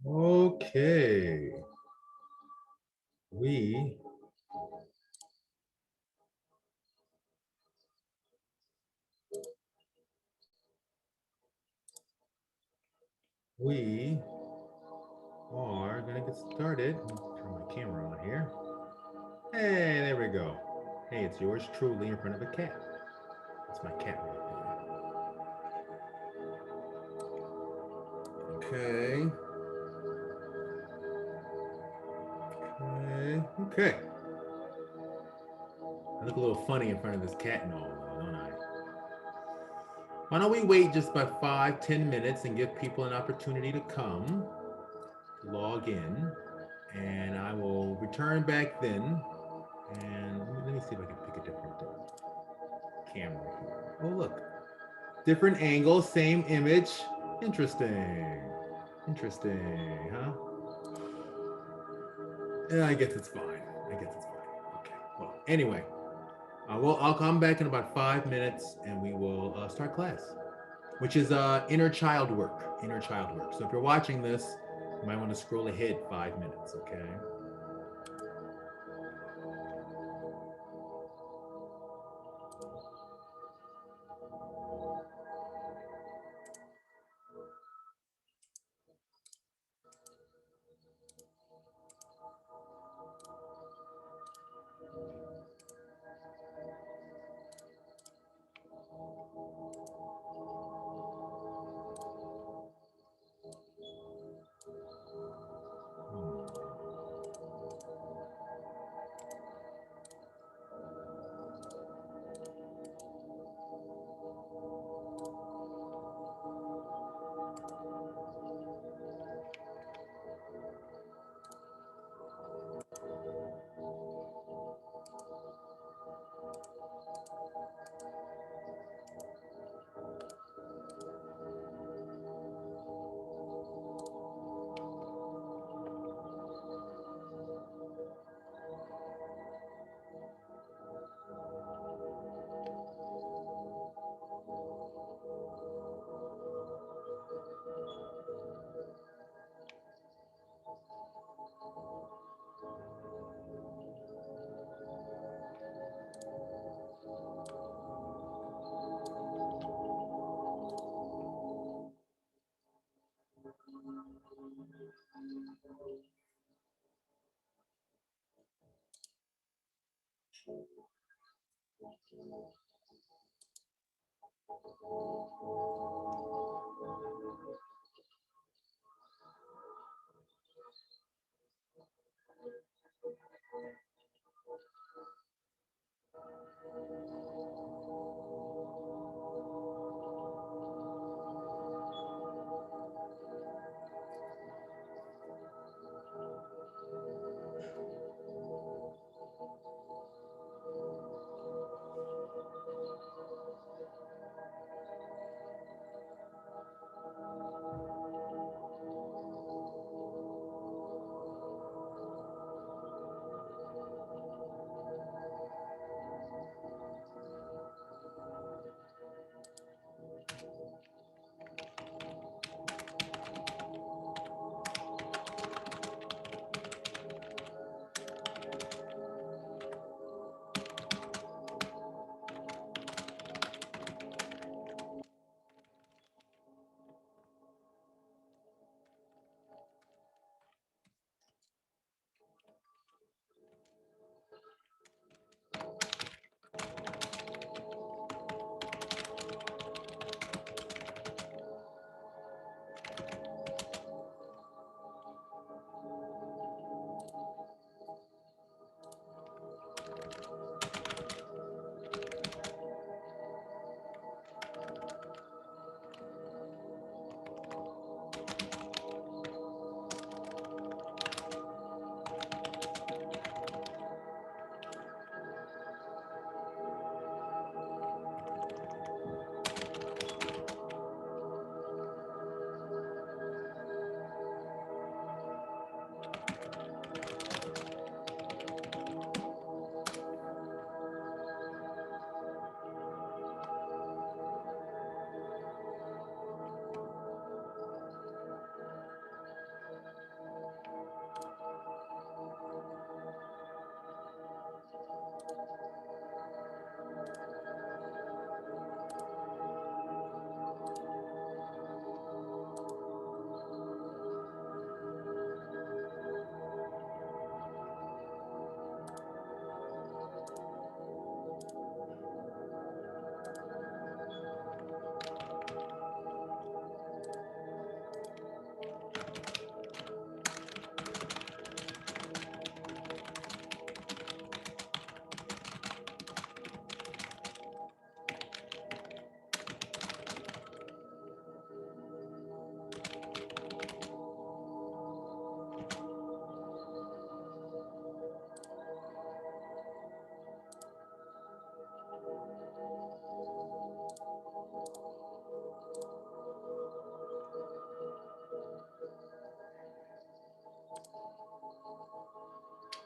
Okay. We are gonna get started. Turn my camera on here. Hey, there we go. Hey, it's yours truly in front of a cat. That's my cat right there. Okay. Okay. I look a little funny in front of this cat and all, though, don't I? Why don't we wait just about 5-10 minutes and give people an opportunity to come, log in, and I will return back then. And let me see if I can pick a different camera here. Oh, look. Different angle, same image. Interesting. Interesting, huh? Yeah, I guess it's fine. Okay. Well, anyway, I'll come back in about 5 minutes and we will start class, which is inner child work. Inner child work. So if you're watching this, you might want to scroll ahead 5 minutes, okay?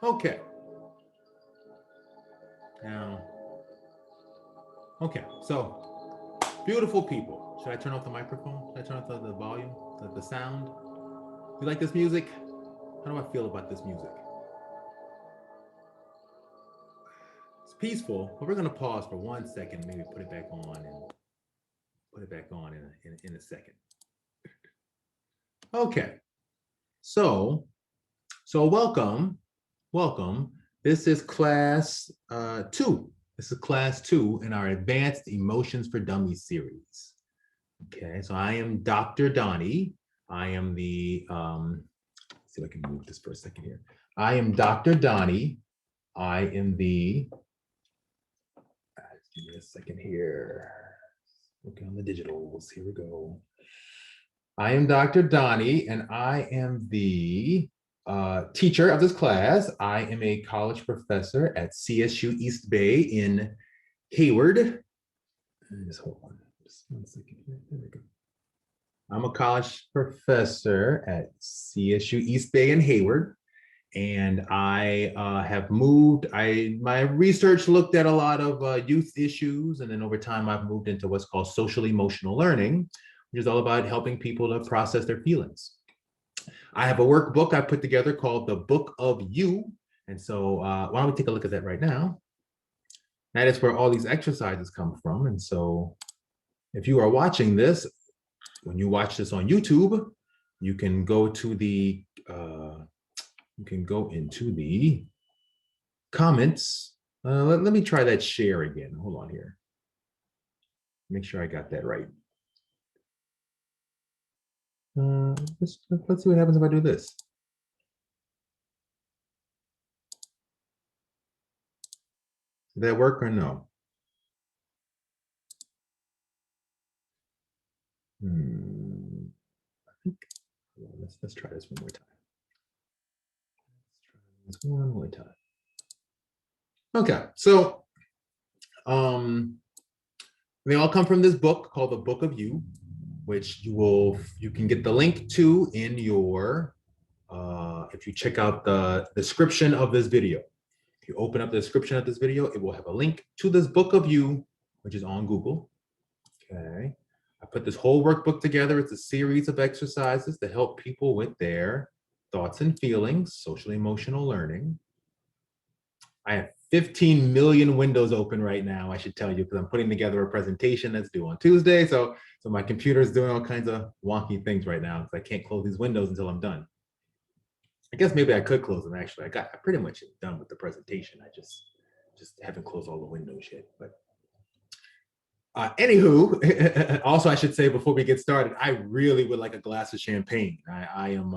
Okay. Now, okay, so beautiful people. Should I turn off the microphone? Should I turn off the volume, the sound? You like this music? How do I feel about this music? It's peaceful, but we're gonna pause for 1 second, maybe put it back on and put it back on in a second. Okay, so welcome. This is class 2. This is class 2 in our Advanced Emotions for Dummies series. Okay, so I am Dr. Donny. I am the, let's see if I can move this for a second here. I am Dr. Donny. I am the, give me a second here. Working on the digitals, here we go. I am Dr. Donny, and I am the teacher of this class. I am a college professor at CSU East Bay in Hayward. Just hold on, just 1 second here. There we go. I'm a college professor at CSU East Bay in Hayward, and I have moved. My research looked at a lot of youth issues, and then over time I've moved into what's called social emotional learning, which is all about helping people to process their feelings. I have a workbook I put together called the Book of You, and so why don't we take a look at that right now? That is where all these exercises come from, and so if you are watching this, when you watch this on YouTube, you can go to the you can go into the comments. Let me try that share again. Hold on here. Make sure I got that right. Let's see what happens if I do this. Did that work or no? I think, let's try this one more time. Let's try this one more time. Okay, so they all come from this book called the Book of You, which you can get the link to in your if you check out the description of this video. If you open up the description of this video, it will have a link to this Book of You, which is on Google. Okay, I put this whole workbook together. It's a series of exercises to help people with their thoughts and feelings, social emotional learning. I have 15 million windows open right now, I should tell you, because I'm putting together a presentation that's due on Tuesday. So my computer is doing all kinds of wonky things right now because I can't close these windows until I'm done. I guess maybe I could close them actually. I pretty much done with the presentation. I just haven't closed all the windows yet. But anywho, also I should say before we get started, I really would like a glass of champagne. I am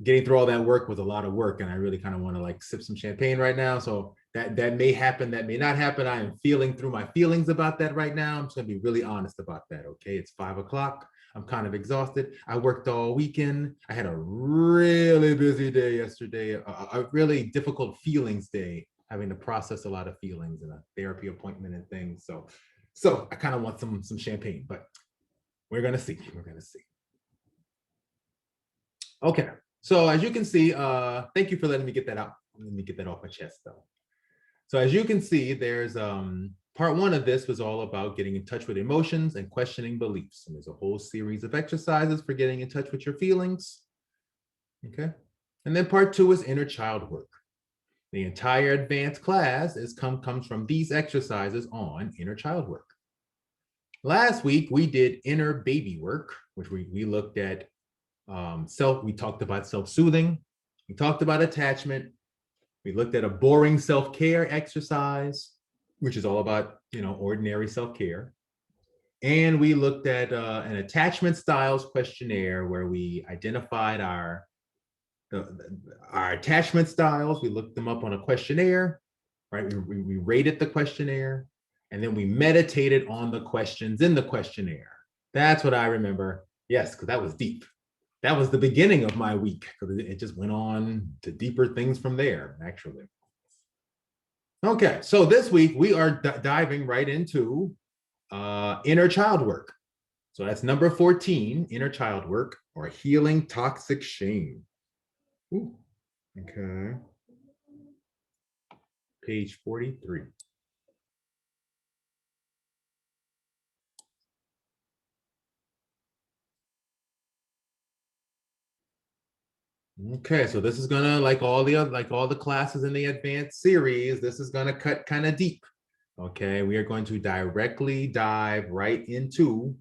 getting through all that work was a lot of work, and I really kind of want to like sip some champagne right now. So that may happen, that may not happen. I am feeling through my feelings about that right now. I'm just gonna be really honest about that. Okay, it's 5 o'clock. I'm kind of exhausted. I worked all weekend. I had a really busy day yesterday, a really difficult feelings day, having to process a lot of feelings and a therapy appointment and things. So I kind of want some champagne, but we're gonna see. We're gonna see. Okay. So as you can see, thank you for letting me get that out. Let me get that off my chest though. So as you can see, there's part 1 of this was all about getting in touch with emotions and questioning beliefs. And there's a whole series of exercises for getting in touch with your feelings. Okay. And then part 2 is inner child work. The entire advanced class comes from these exercises on inner child work. Last week, we did inner baby work, which we looked at we talked about self-soothing. We talked about attachment. We looked at a boring self-care exercise, which is all about, ordinary self-care. And we looked at an attachment styles questionnaire where we identified our attachment styles. We looked them up on a questionnaire, right? We rated the questionnaire, and then we meditated on the questions in the questionnaire. That's what I remember. Yes, because that was deep. That was the beginning of my week, because it just went on to deeper things from there, actually. Okay, so this week we are diving right into inner child work. So that's number 14, inner child work, or healing toxic shame. Ooh, okay. page 43. Okay, so this is gonna, like all the classes in the advanced series, this is gonna cut kind of deep. Okay, we are going to directly dive right into.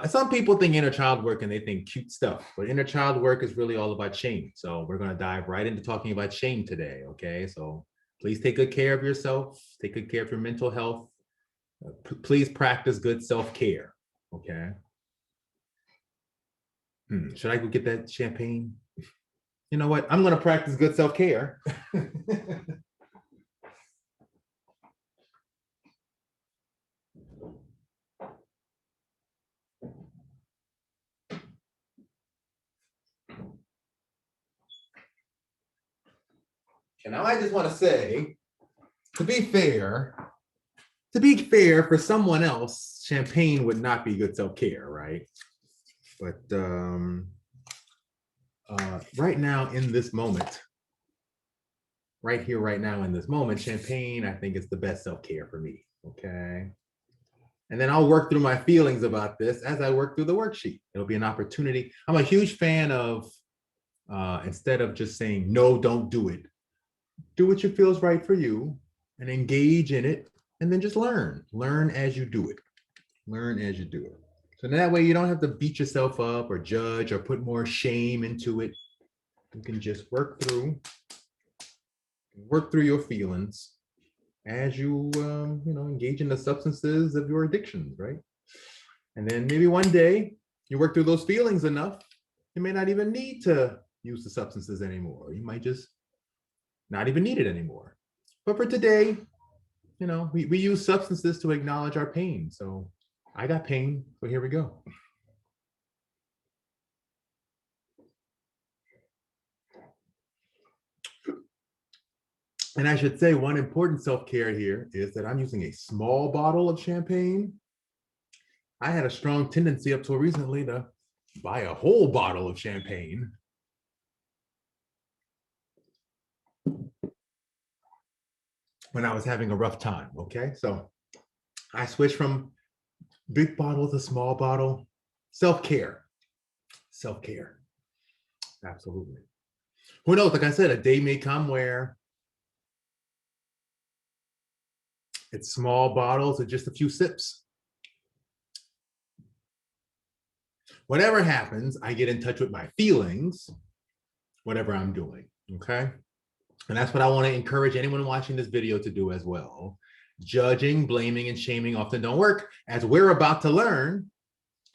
Some people think inner child work and they think cute stuff, but inner child work is really all about shame. So we're gonna dive right into talking about shame today. Okay, so please take good care of yourself. Take good care of your mental health. Please practice good self-care. Okay. Should I go get that champagne? You know what? I'm going to practice good self-care. And now I just want to say, to be fair, for someone else, champagne would not be good self-care, right? But right now in this moment, right here, right now in this moment, champagne, I think it's the best self-care for me. Okay. And then I'll work through my feelings about this as I work through the worksheet. It'll be an opportunity. I'm a huge fan of, instead of just saying, no, don't do it, do what feels right for you and engage in it. And then just learn as you do it. Learn as you do it. So that way you don't have to beat yourself up or judge or put more shame into it. You can just work through your feelings as you, engage in the substances of your addictions, right? And then maybe one day you work through those feelings enough, you may not even need to use the substances anymore. You might just not even need it anymore. But for today, we use substances to acknowledge our pain. So I got pain, so here we go. And I should say one important self-care here is that I'm using a small bottle of champagne. I had a strong tendency up till recently to buy a whole bottle of champagne. When I was having a rough time, okay? So I switched from big bottle to small bottle. Self-care, absolutely. Who knows, like I said, a day may come where it's small bottles or just a few sips. Whatever happens, I get in touch with my feelings, whatever I'm doing, okay? And that's what I want to encourage anyone watching this video to do as well. Judging, blaming, and shaming often don't work, as we're about to learn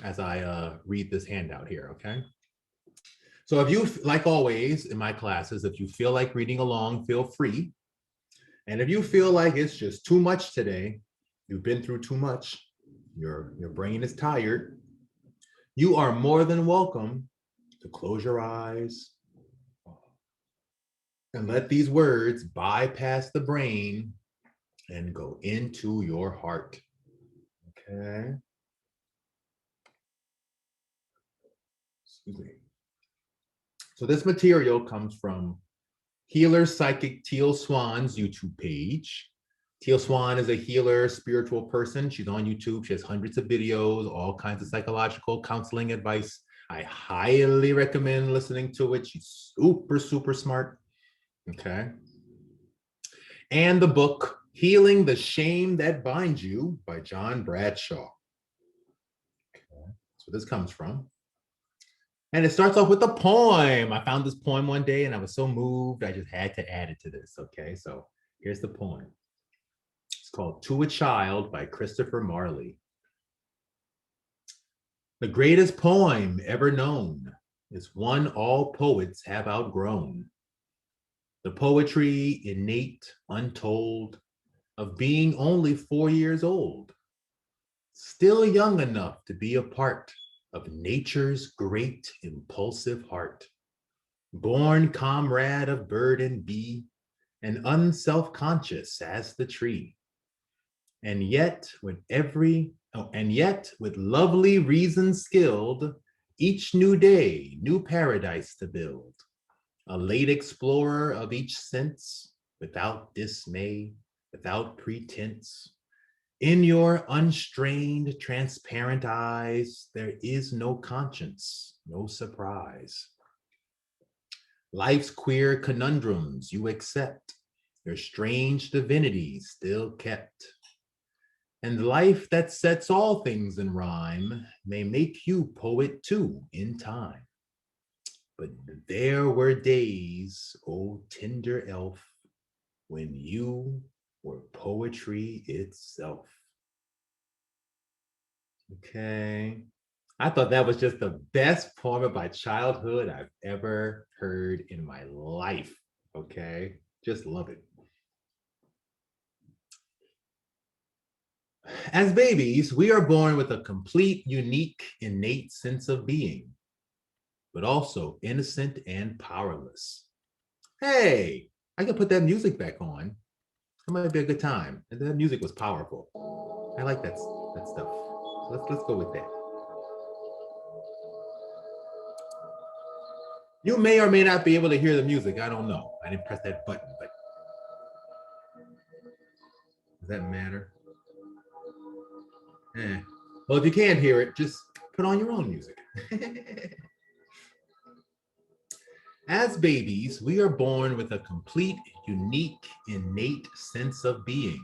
as I read this handout here, okay? So if you, like always in my classes, if you feel like reading along, feel free. And if you feel like it's just too much today, you've been through too much, your brain is tired, you are more than welcome to close your eyes and let these words bypass the brain and go into your heart. Okay. Excuse me. So this material comes from Healer Psychic Teal Swan's YouTube page. Teal Swan is a healer, spiritual person. She's on YouTube. She has hundreds of videos, all kinds of psychological counseling advice. I highly recommend listening to it. She's super, super smart. Okay. And the book, Healing the Shame That Binds You by John Bradshaw. Okay. So this comes from. And it starts off with a poem. I found this poem one day and I was so moved, I just had to add it to this, okay? So here's the poem. It's called To a Child by Christopher Marley. The greatest poem ever known is one all poets have outgrown. The poetry innate, untold, of being only 4 years old, still young enough to be a part of nature's great impulsive heart, born comrade of bird and bee, and unself-conscious as the tree. And yet with lovely reason skilled, each new day, new paradise to build, a late explorer of each sense, without dismay, without pretense. In your unstrained, transparent eyes, there is no conscience, no surprise. Life's queer conundrums you accept, your strange divinity still kept. And life that sets all things in rhyme may make you poet too in time. But there were days, oh tender elf, when you were poetry itself. Okay. I thought that was just the best poem of my childhood I've ever heard in my life. Okay. Just love it. As babies, we are born with a complete, unique, innate sense of being, but also innocent and powerless. Hey, I can put that music back on. It might be a good time. And that music was powerful. I like that stuff. Let's go with that. You may or may not be able to hear the music. I don't know. I didn't press that button, but does that matter? Eh. Well, if you can't hear it, just put on your own music. As babies, we are born with a complete, unique, innate sense of being,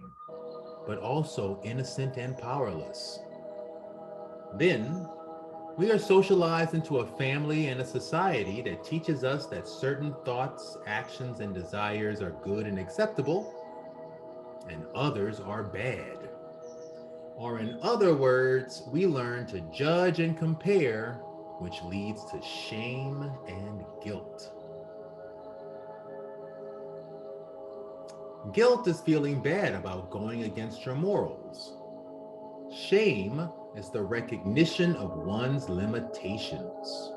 but also innocent and powerless. Then, we are socialized into a family and a society that teaches us that certain thoughts, actions, and desires are good and acceptable, and others are bad. Or, in other words, we learn to judge and compare, which leads to shame and guilt. Guilt is feeling bad about going against your morals. Shame is the recognition of one's limitations.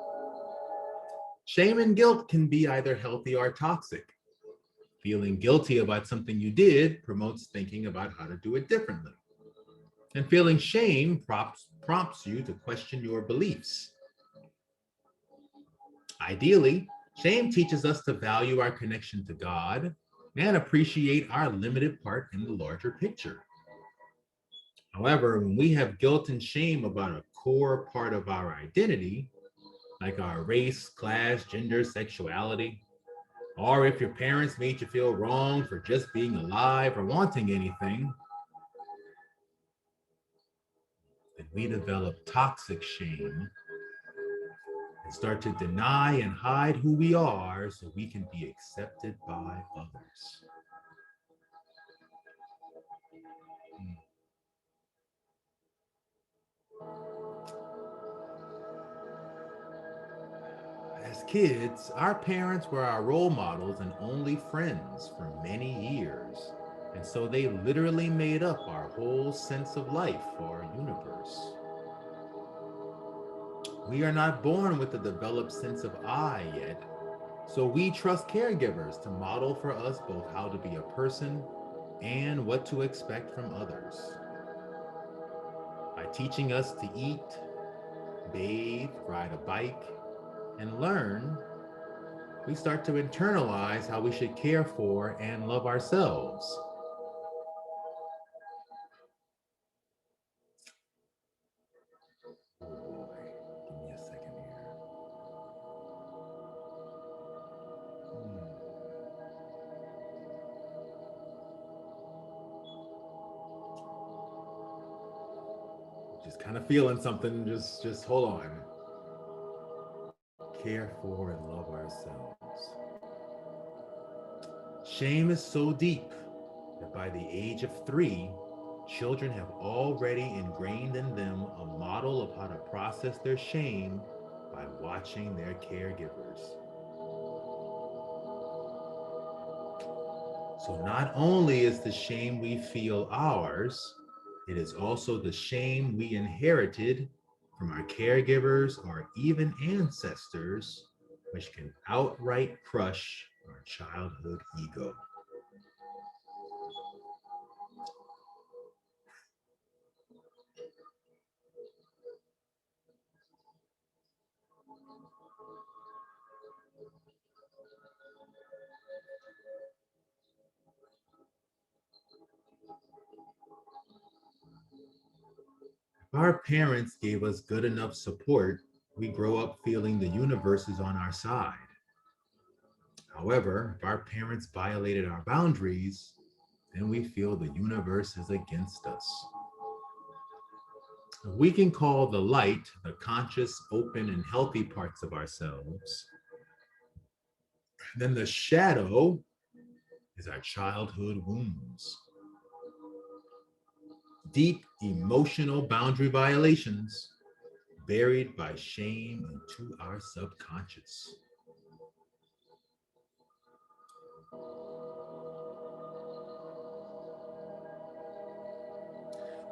Shame and guilt can be either healthy or toxic. Feeling guilty about something you did promotes thinking about how to do it differently. And feeling shame prompts you to question your beliefs. Ideally, shame teaches us to value our connection to God and appreciate our limited part in the larger picture. However, when we have guilt and shame about a core part of our identity, like our race, class, gender, sexuality, or if your parents made you feel wrong for just being alive or wanting anything, then we develop toxic shame and start to deny and hide who we are so we can be accepted by others. As kids, our parents were our role models and only friends for many years. And so they literally made up our whole sense of life, our universe. We are not born with a developed sense of I yet, so we trust caregivers to model for us both how to be a person and what to expect from others. By teaching us to eat, bathe, ride a bike, and learn, we start to internalize how we should care for and love ourselves. Oh boy, give me a second here. Just kind of feeling something. Just hold on. Care for and love ourselves. Shame is so deep that by the age of 3, children have already ingrained in them a model of how to process their shame by watching their caregivers. So not only is the shame we feel ours, it is also the shame we inherited from our caregivers or even ancestors, which can outright crush our childhood ego. If our parents gave us good enough support, we grow up feeling the universe is on our side. However, if our parents violated our boundaries, then we feel the universe is against us. We can call the light the conscious, open, and healthy parts of ourselves. Then the shadow is our childhood wounds, deep emotional boundary violations buried by shame into our subconscious.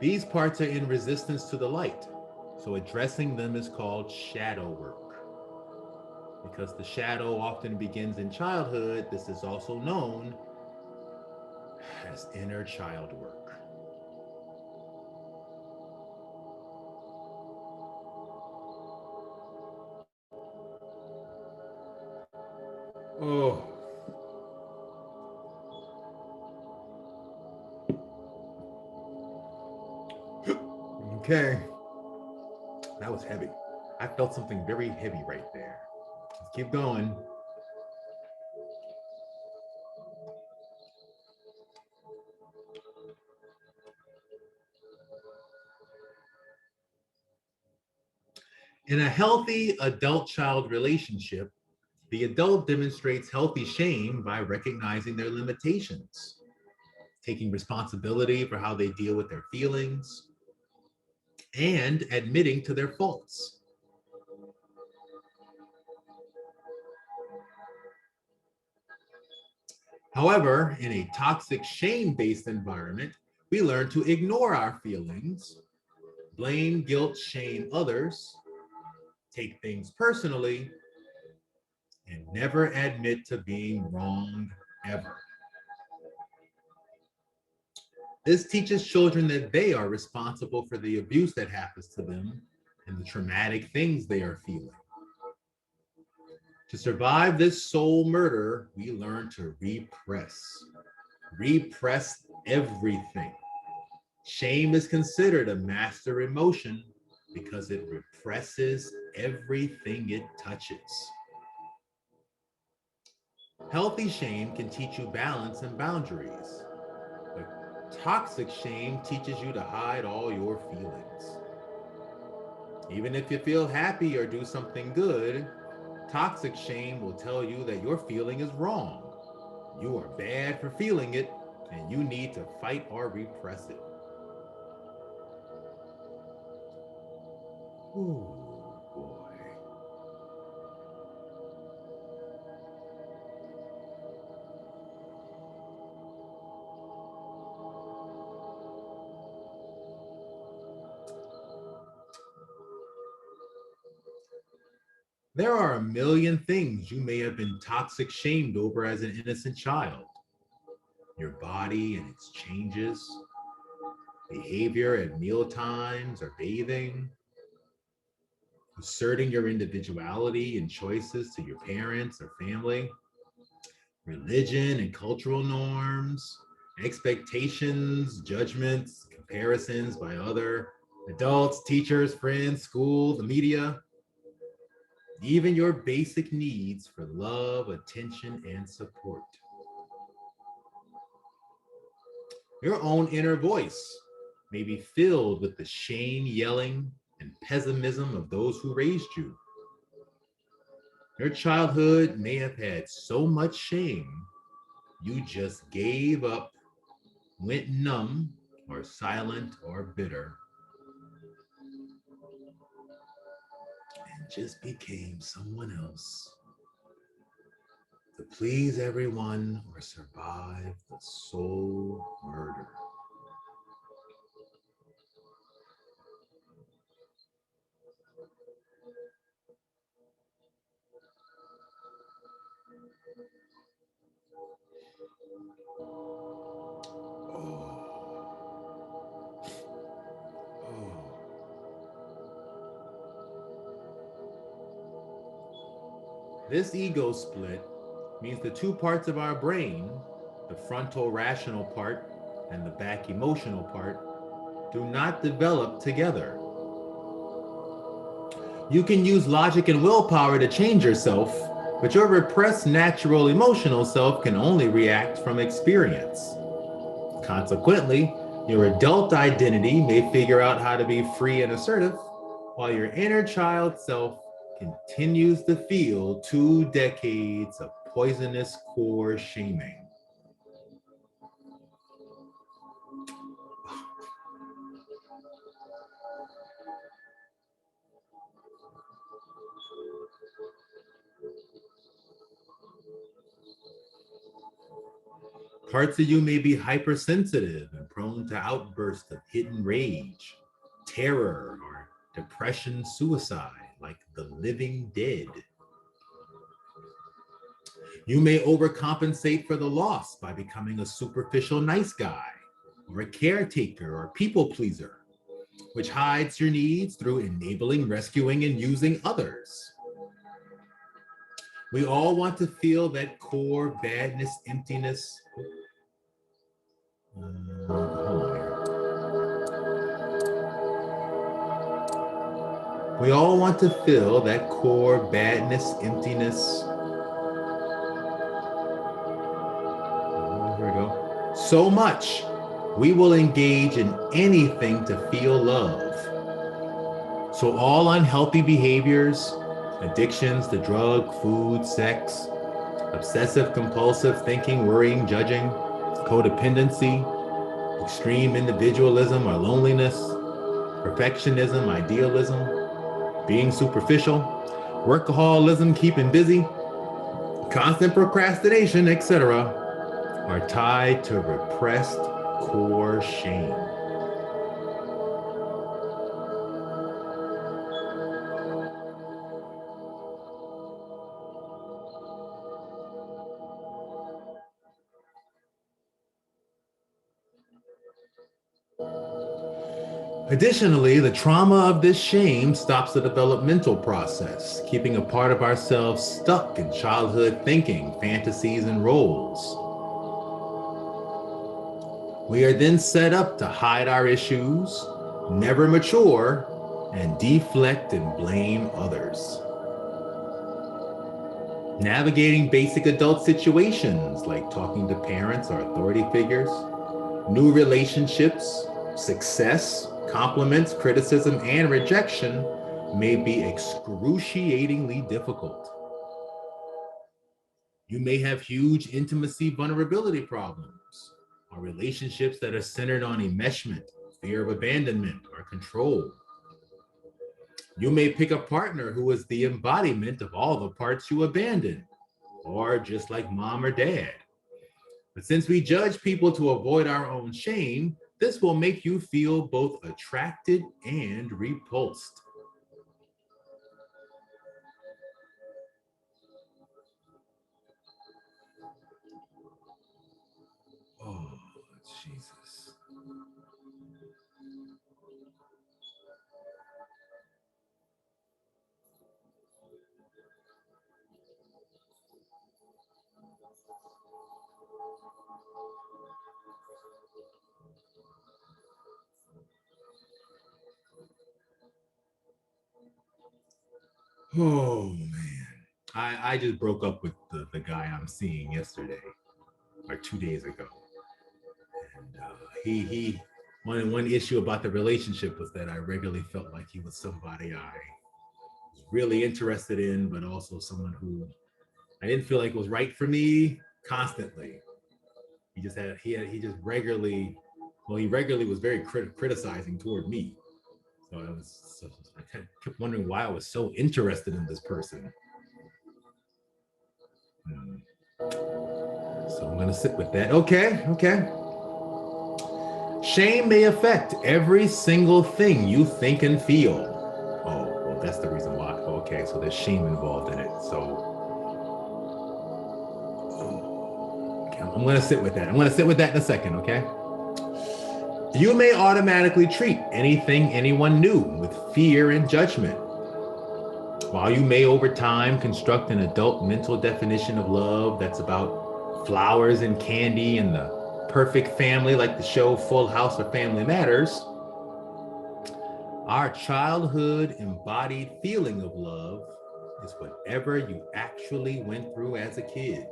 These parts are in resistance to the light, so addressing them is called shadow work. Because the shadow often begins in childhood, this is also known as inner child work. Oh, okay. That was heavy. I felt something very heavy right there. Let's keep going. In a healthy adult child relationship, the adult demonstrates healthy shame by recognizing their limitations, taking responsibility for how they deal with their feelings, and admitting to their faults. However, in a toxic shame based environment, we learn to ignore our feelings, blame, guilt, shame others, take things personally, and never admit to being wrong ever. This teaches children that they are responsible for the abuse that happens to them and the traumatic things they are feeling. To survive this soul murder, we learn to repress. Repress everything. Shame is considered a master emotion because it represses everything it touches. Healthy shame can teach you balance and boundaries. But toxic shame teaches you to hide all your feelings. Even if you feel happy or do something good, toxic shame will tell you that your feeling is wrong. You are bad for feeling it, and you need to fight or repress it. Ooh, boy. There are a million things you may have been toxic shamed over as an innocent child. Your body and its changes, behavior at meal times or bathing, asserting your individuality and choices to your parents or family, religion and cultural norms, expectations, judgments, comparisons by other adults, teachers, friends, school, the media, even your basic needs for love, attention, and support. Your own inner voice may be filled with the shame yelling and pessimism of those who raised you. Your childhood may have had so much shame, you just gave up, went numb, or silent or bitter, and just became someone else to please everyone or survive the soul murder. Oh, oh. This ego split means the two parts of our brain, the frontal rational part and the back emotional part, do not develop together. You can use logic and willpower to change yourself, but your repressed natural emotional self can only react from experience. Consequently, your adult identity may figure out how to be free and assertive, while your inner child self continues to feel 2 decades of poisonous core shaming. Parts of you may be hypersensitive and prone to outbursts of hidden rage, terror, or depression, suicide, like the living dead. You may overcompensate for the loss by becoming a superficial nice guy, or a caretaker or people pleaser, which hides your needs through enabling, rescuing, and using others. We all want to feel that core badness, emptiness. We all want to feel that core badness, emptiness. Here we go. So much, we will engage in anything to feel love. So all unhealthy behaviors, addictions to drug, food, sex, obsessive compulsive thinking, worrying, judging, codependency, extreme individualism or loneliness, perfectionism, idealism, being superficial, workaholism, keeping busy, constant procrastination, etc., are tied to repressed core shame. Additionally, the trauma of this shame stops the developmental process, keeping a part of ourselves stuck in childhood thinking, fantasies, and roles. We are then set up to hide our issues, never mature, and deflect and blame others. Navigating basic adult situations like talking to parents or authority figures, new relationships, success, compliments, criticism, and rejection may be excruciatingly difficult. You may have huge intimacy vulnerability problems, or relationships that are centered on enmeshment, fear of abandonment, or control. You may pick a partner who is the embodiment of all the parts you abandoned, or just like mom or dad. But since we judge people to avoid our own shame, this will make you feel both attracted and repulsed. Oh, Jesus. Oh, man. I just broke up with the guy I'm seeing yesterday, or 2 days ago. And he one issue about the relationship was that I regularly felt like he was somebody I was really interested in, but also someone who I didn't feel like was right for me constantly. He just regularly, well, he regularly was very criticizing toward me. So I kept wondering why I was so interested in this person. So I'm gonna sit with that. Okay. Shame may affect every single thing you think and feel. Oh, well, that's the reason why. Okay, so there's shame involved in it. So okay, I'm gonna sit with that. I'm gonna sit with that in a second, okay? You may automatically treat anything anyone new with fear and judgment. While you may over time construct an adult mental definition of love that's about flowers and candy and the perfect family like the show Full House or Family Matters, Our childhood embodied feeling of love is whatever you actually went through as a kid.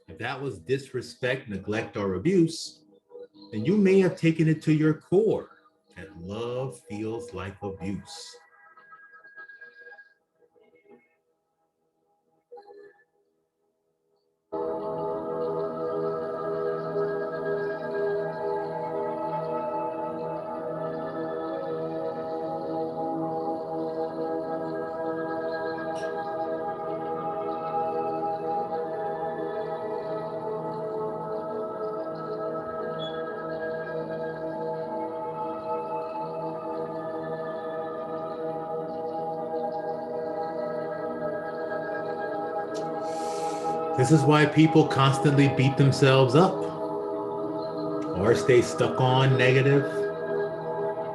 If that was disrespect, neglect, or abuse, then you may have taken it to your core that love feels like abuse. This is why people constantly beat themselves up, or stay stuck on negative,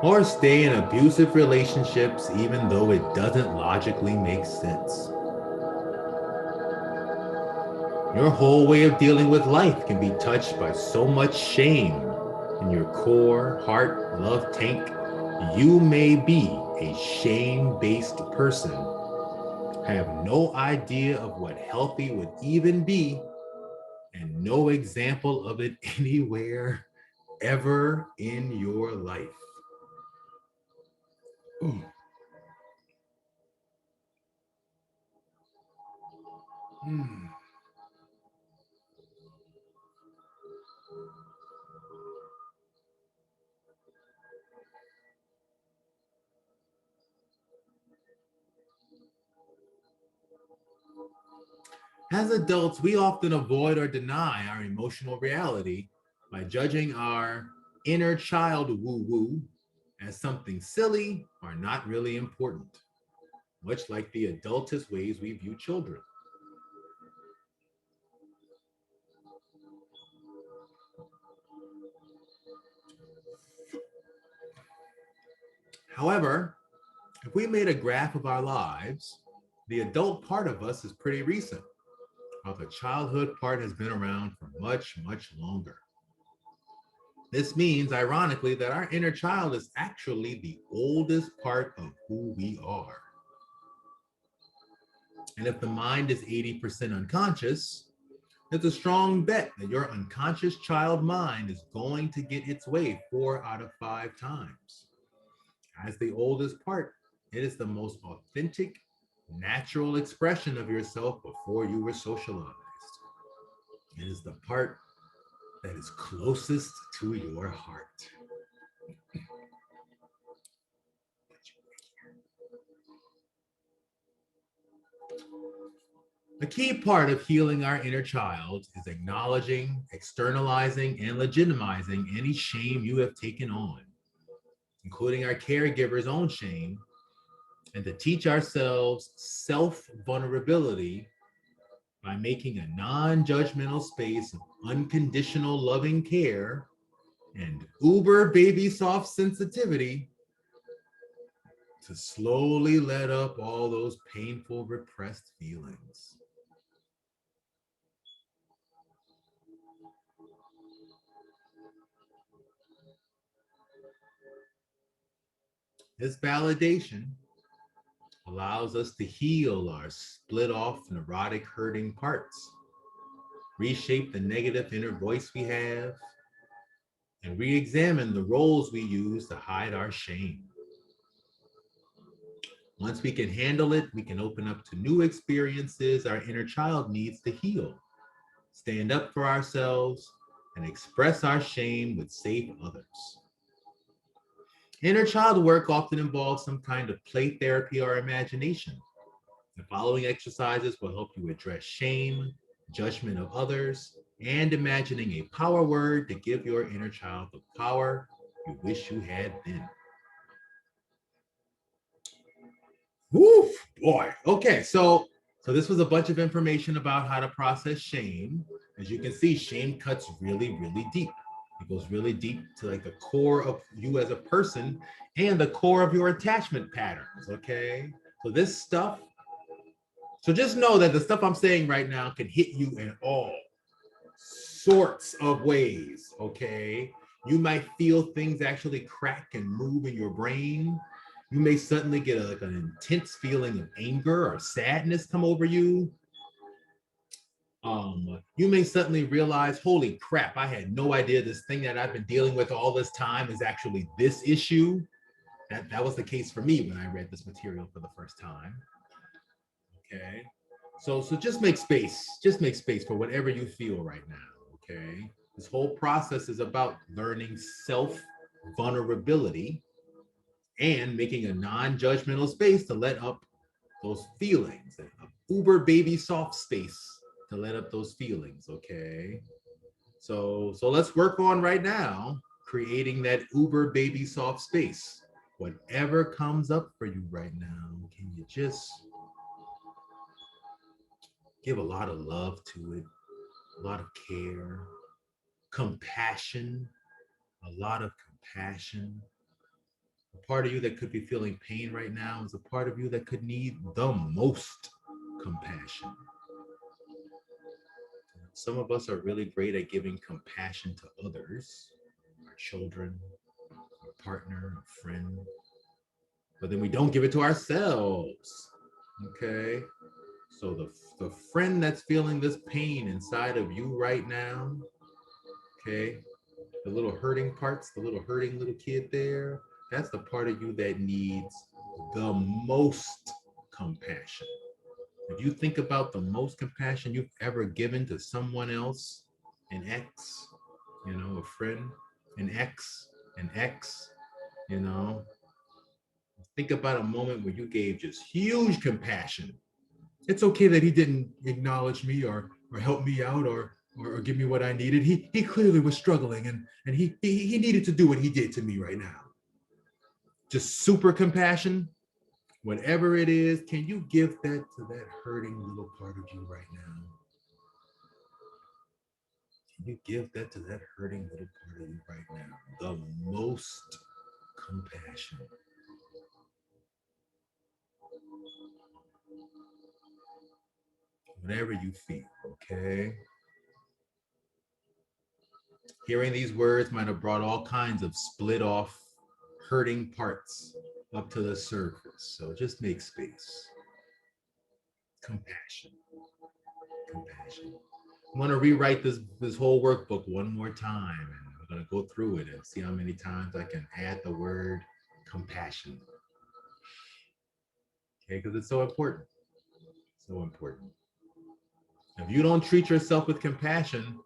or stay in abusive relationships even though it doesn't logically make sense. Your whole way of dealing with life can be touched by so much shame in your core, heart, love tank. You may be a shame-based person, have no idea of what healthy would even be, and no example of it anywhere ever in your life. Ooh. Hmm. As adults, we often avoid or deny our emotional reality by judging our inner child woo-woo as something silly or not really important, much like the adultist ways we view children. However, if we made a graph of our lives, the adult part of us is pretty recent, while the childhood part has been around for much, much longer. This means, ironically, that our inner child is actually the oldest part of who we are. And if the mind is 80% unconscious, it's a strong bet that your unconscious child mind is going to get its way 4 out of 5 times. As the oldest part, it is the most authentic, natural expression of yourself before you were socialized. It is the part that is closest to your heart. A key part of healing our inner child is acknowledging, externalizing, and legitimizing any shame you have taken on, including our caregiver's own shame, and to teach ourselves self-vulnerability by making a non-judgmental space of unconditional loving care and uber baby soft sensitivity to slowly let up all those painful repressed feelings. This validation allows us to heal our split off neurotic hurting parts, reshape the negative inner voice we have, and re-examine the roles we use to hide our shame. Once we can handle it, we can open up to new experiences our inner child needs to heal, stand up for ourselves, and express our shame with safe others. Inner child work often involves some kind of play therapy or imagination. The following exercises will help you address shame, judgment of others, and imagining a power word to give your inner child the power you wish you had been. Woof, boy. Okay, so this was a bunch of information about how to process shame. As you can see, shame cuts really, really deep. It goes really deep to like the core of you as a person and the core of your attachment patterns. Okay, so this stuff. So just know that the stuff I'm saying right now can hit you in all sorts of ways. Okay, You might feel things actually crack and move in your brain. You may suddenly get like an intense feeling of anger or sadness come over you. You may suddenly realize, holy crap, I had no idea this thing that I've been dealing with all this time is actually this issue. That was the case for me when I read this material for the first time. Okay. So just make space. Just make space for whatever you feel right now. Okay. This whole process is about learning self vulnerability and making a non-judgmental space to let up those feelings. An uber baby soft space to let up those feelings. Okay. So let's work on right now creating that uber baby soft space. Whatever comes up for you right now, can you just give a lot of love to it, a lot of care, compassion, a lot of compassion. A part of you that could be feeling pain right now is a part of you that could need the most compassion. Some of us are really great at giving compassion to others, our children, our partner, our friend, but then we don't give it to ourselves. Okay. So the friend that's feeling this pain inside of you right now, okay, the little hurting parts, the little hurting little kid there, that's the part of you that needs the most compassion. If you think about the most compassion you've ever given to someone else, an ex, a friend, an ex, you know, think about a moment where you gave just huge compassion. It's okay that he didn't acknowledge me or help me out or give me what I needed. He clearly was struggling and he needed to do what he did to me right now. Just super compassion, whatever it is, can you give that to that hurting little part of you right now? Can you give that to that hurting little part of you right now? The most compassion. Whatever you feel, okay? Hearing these words might have brought all kinds of split off, hurting parts up to the surface. So just make space. Compassion. Compassion. I'm going to rewrite this whole workbook one more time, and we're going to go through it and see how many times I can add the word compassion. Okay, because it's so important. So important. If you don't treat yourself with compassion,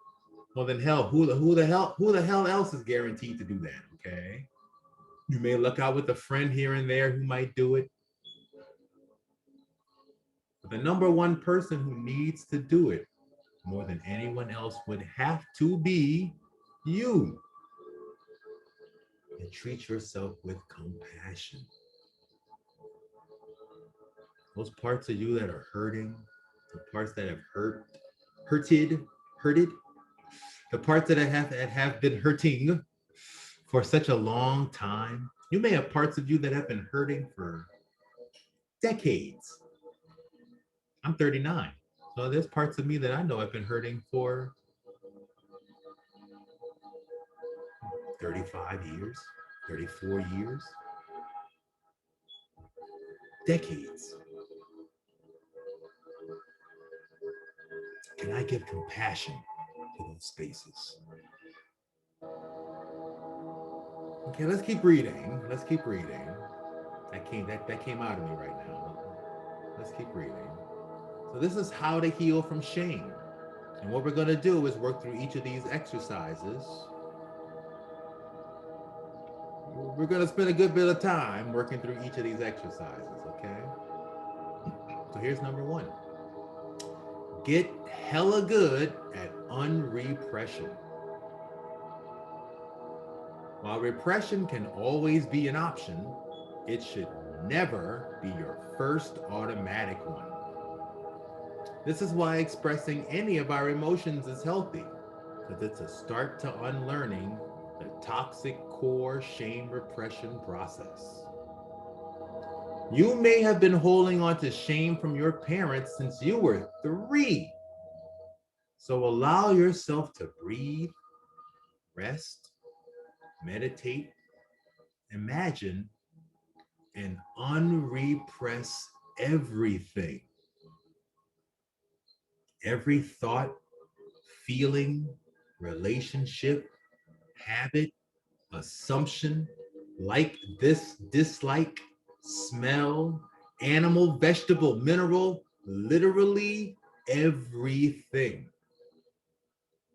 well then hell, who the hell else is guaranteed to do that? Okay. You may look out with a friend here and there who might do it. But the number one person who needs to do it more than anyone else would have to be you. And treat yourself with compassion. Those parts of you that are hurting, the parts that have hurted, the parts that have been hurting for such a long time. You may have parts of you that have been hurting for decades. I'm 39. So there's parts of me that I know I've been hurting for 35 years, 34 years, decades. Can I give compassion to those spaces? Okay, let's keep reading. Let's keep reading. That came out of me right now. Let's keep reading. So this is how to heal from shame. And what we're going to do is work through each of these exercises. We're going to spend a good bit of time working through each of these exercises, okay? So here's number one. Get hella good at unrepression. While repression can always be an option, it should never be your first automatic one. This is why expressing any of our emotions is healthy, because it's a start to unlearning the toxic core shame repression process. You may have been holding on to shame from your parents since you were 3. So allow yourself to breathe, rest, meditate, imagine, and unrepress everything. Every thought, feeling, relationship, habit, assumption, like, this, dislike, smell, animal, vegetable, mineral, literally everything.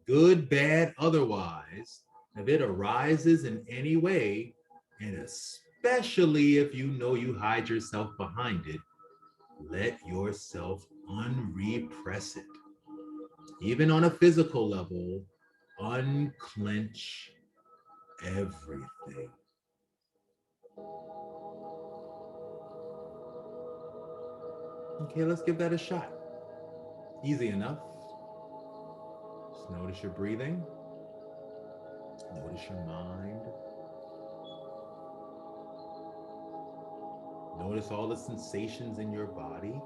Good, bad, otherwise, if it arises in any way, and especially if you know you hide yourself behind it, let yourself unrepress it. Even on a physical level, unclench everything. Okay, let's give that a shot. Easy enough. Just notice your breathing. Notice your mind. Notice all the sensations in your body.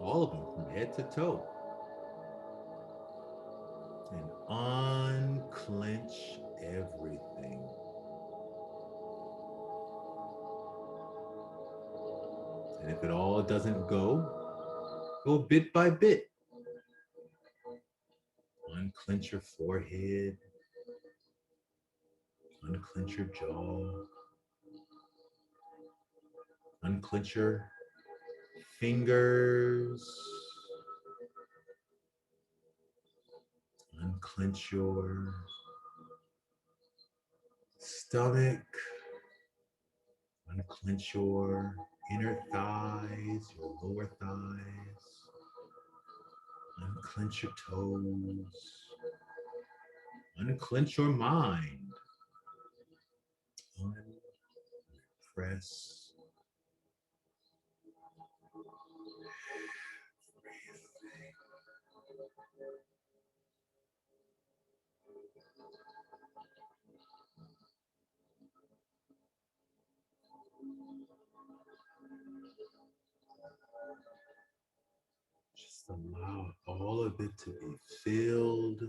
All of them from head to toe. And unclench everything. And if it all doesn't go bit by bit. Unclench your forehead. Unclench your jaw. Unclench your fingers. Unclench your stomach. Unclench your inner thighs, your lower thighs. Unclench your toes. Unclench your mind. Unpress. Just allow all of it to be filled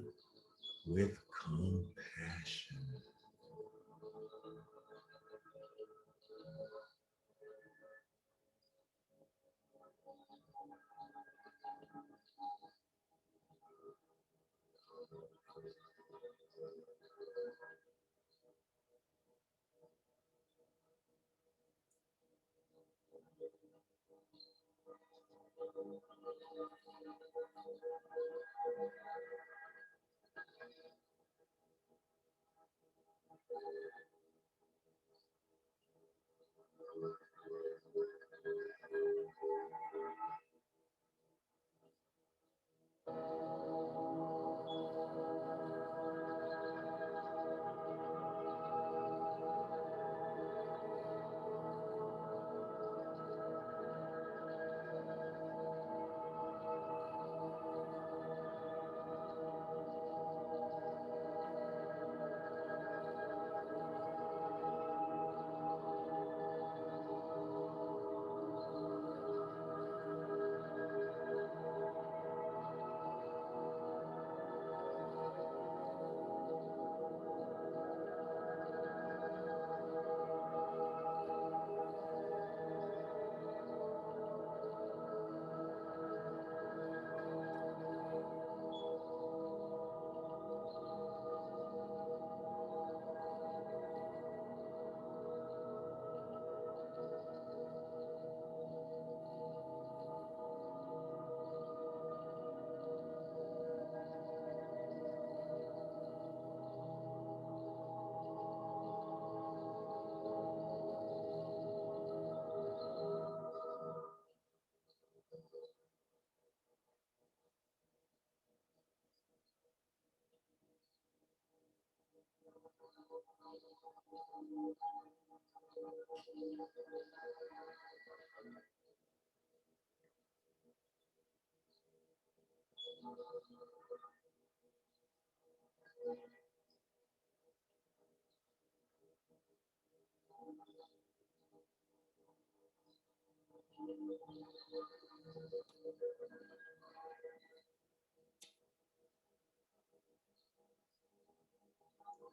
with compassion.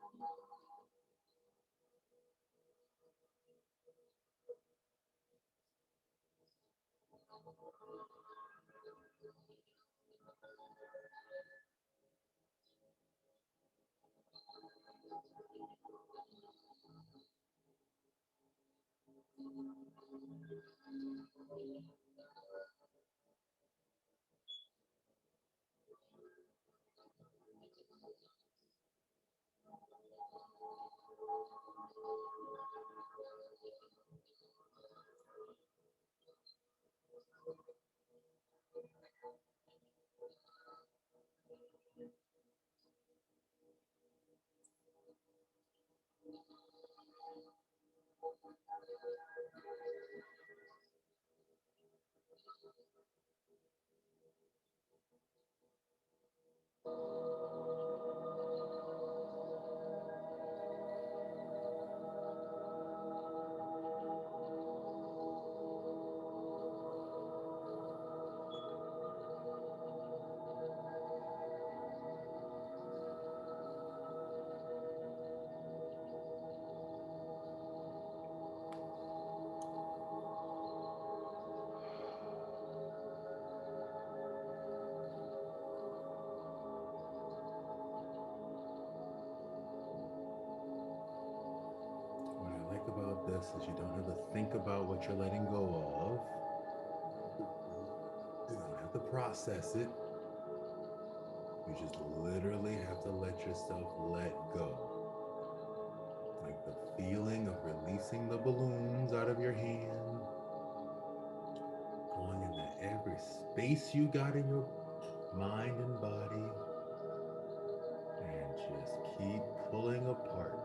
What I like about this is you don't have to think about what you're letting go of. You don't have to process it. You just literally have to let yourself let go. Like the feeling of releasing the balloons out of your hand, going into every space you got in your mind and body, and just keep pulling apart.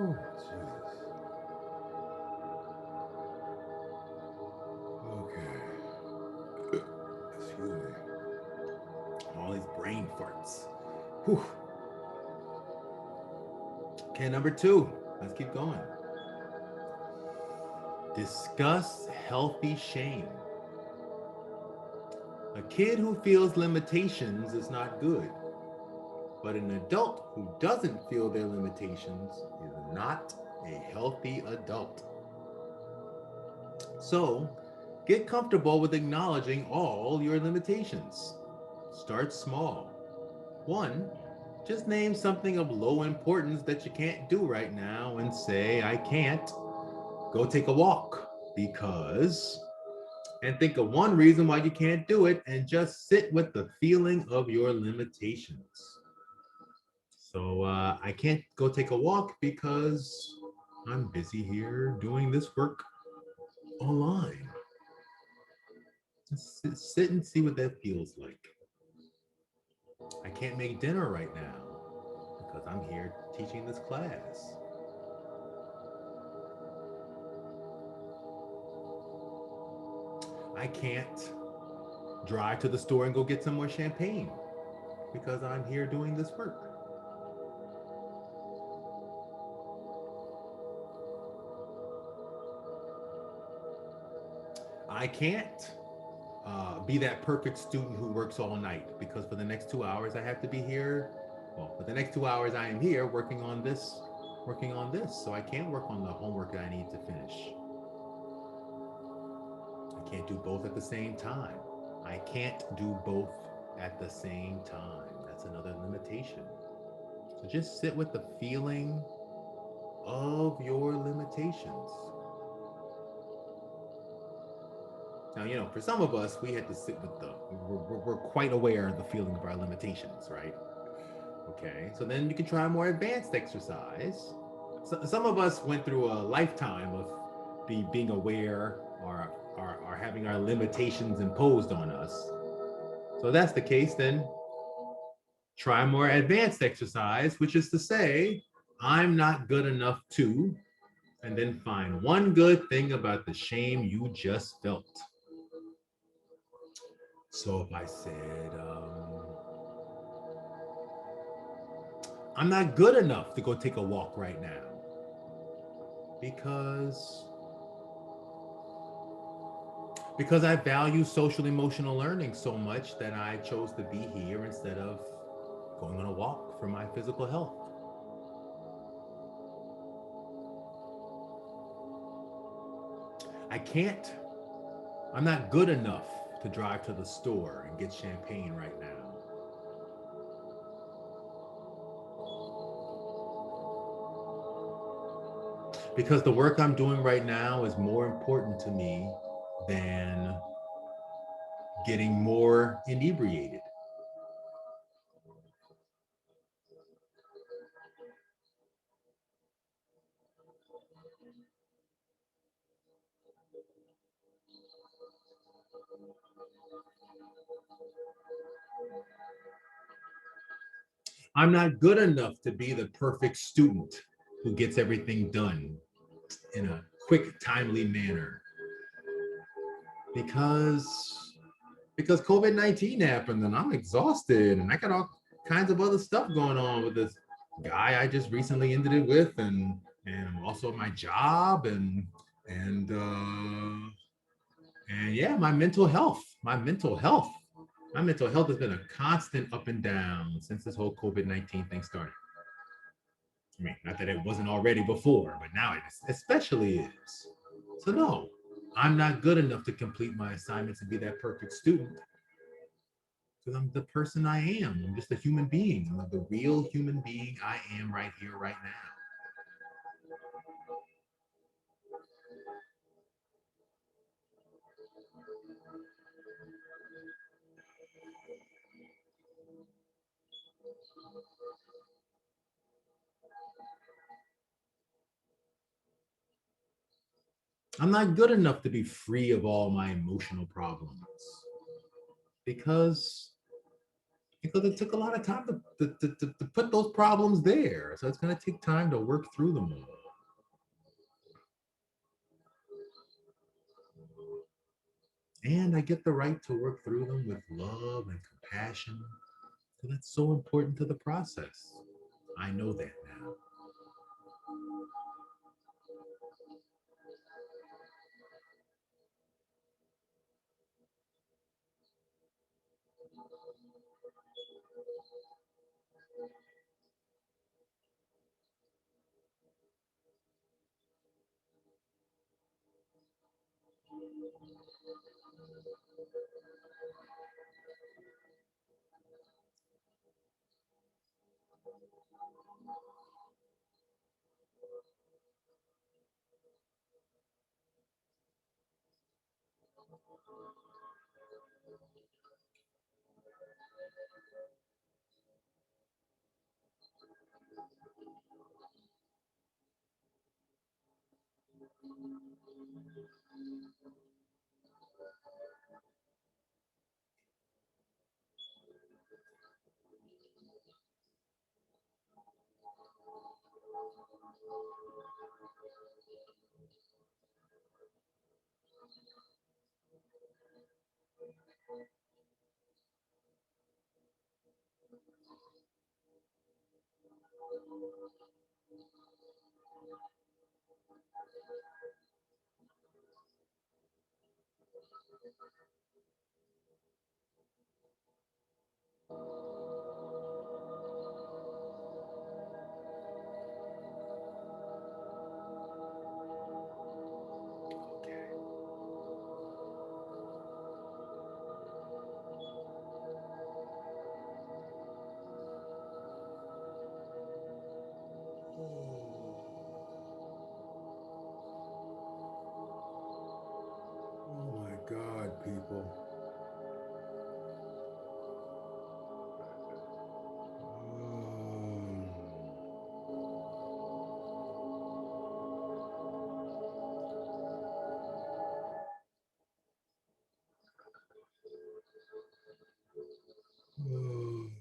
Oh, Jesus. Okay. Excuse me. All these brain farts. Whew. Okay, number 2. Let's keep going. Discuss healthy shame. A kid who feels limitations is not good, but an adult who doesn't feel their limitations is not a healthy adult. So, get comfortable with acknowledging all your limitations. Start small. 1, just name something of low importance that you can't do right now and say, I can't. Go take a walk because, and think of one reason why you can't do it and just sit with the feeling of your limitations. So I can't go take a walk because I'm busy here doing this work online. Just sit and see what that feels like. I can't make dinner right now because I'm here teaching this class. I can't drive to the store and go get some more champagne because I'm here doing this work. I can't be that perfect student who works all night because for the next 2 hours I have to be here. Well, for the next 2 hours I am here working on this. So I can't work on the homework that I need to finish. I can't do both at the same time. I can't do both at the same time. That's another limitation. So just sit with the feeling of your limitations. Now, for some of us, we had to sit with we're quite aware of the feeling of our limitations, right? Okay, so then you can try a more advanced exercise. So, some of us went through a lifetime of being aware or having our limitations imposed on us. So if that's the case, then try a more advanced exercise, which is to say, I'm not good enough to, and then find one good thing about the shame you just felt. So if I said, I'm not good enough to go take a walk right now because I value social emotional learning so much that I chose to be here instead of going on a walk for my physical health. I'm not good enough to drive to the store and get champagne right now. Because the work I'm doing right now is more important to me than getting more inebriated. I'm not good enough to be the perfect student who gets everything done in a quick, timely manner. Because COVID-19 happened and I'm exhausted and I got all kinds of other stuff going on with this guy I just recently ended it with and also my job and yeah, my mental health has been a constant up and down since this whole COVID-19 thing started. I mean, not that it wasn't already before, but now it especially is. So no, I'm not good enough to complete my assignments and be that perfect student because I'm the person I am. I'm just a human being. I'm the real human being I am right here, right now. I'm not good enough to be free of all my emotional problems because because it took a lot of time to put those problems there. So it's going to take time to work through them all. And I get the right to work through them with love and compassion. So that's so important to the process. I know that now. Oh my God, people. I'm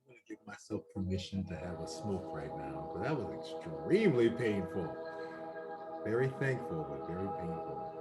going to give myself permission to have a smoke right now, but that was extremely painful. Very thankful, but very painful.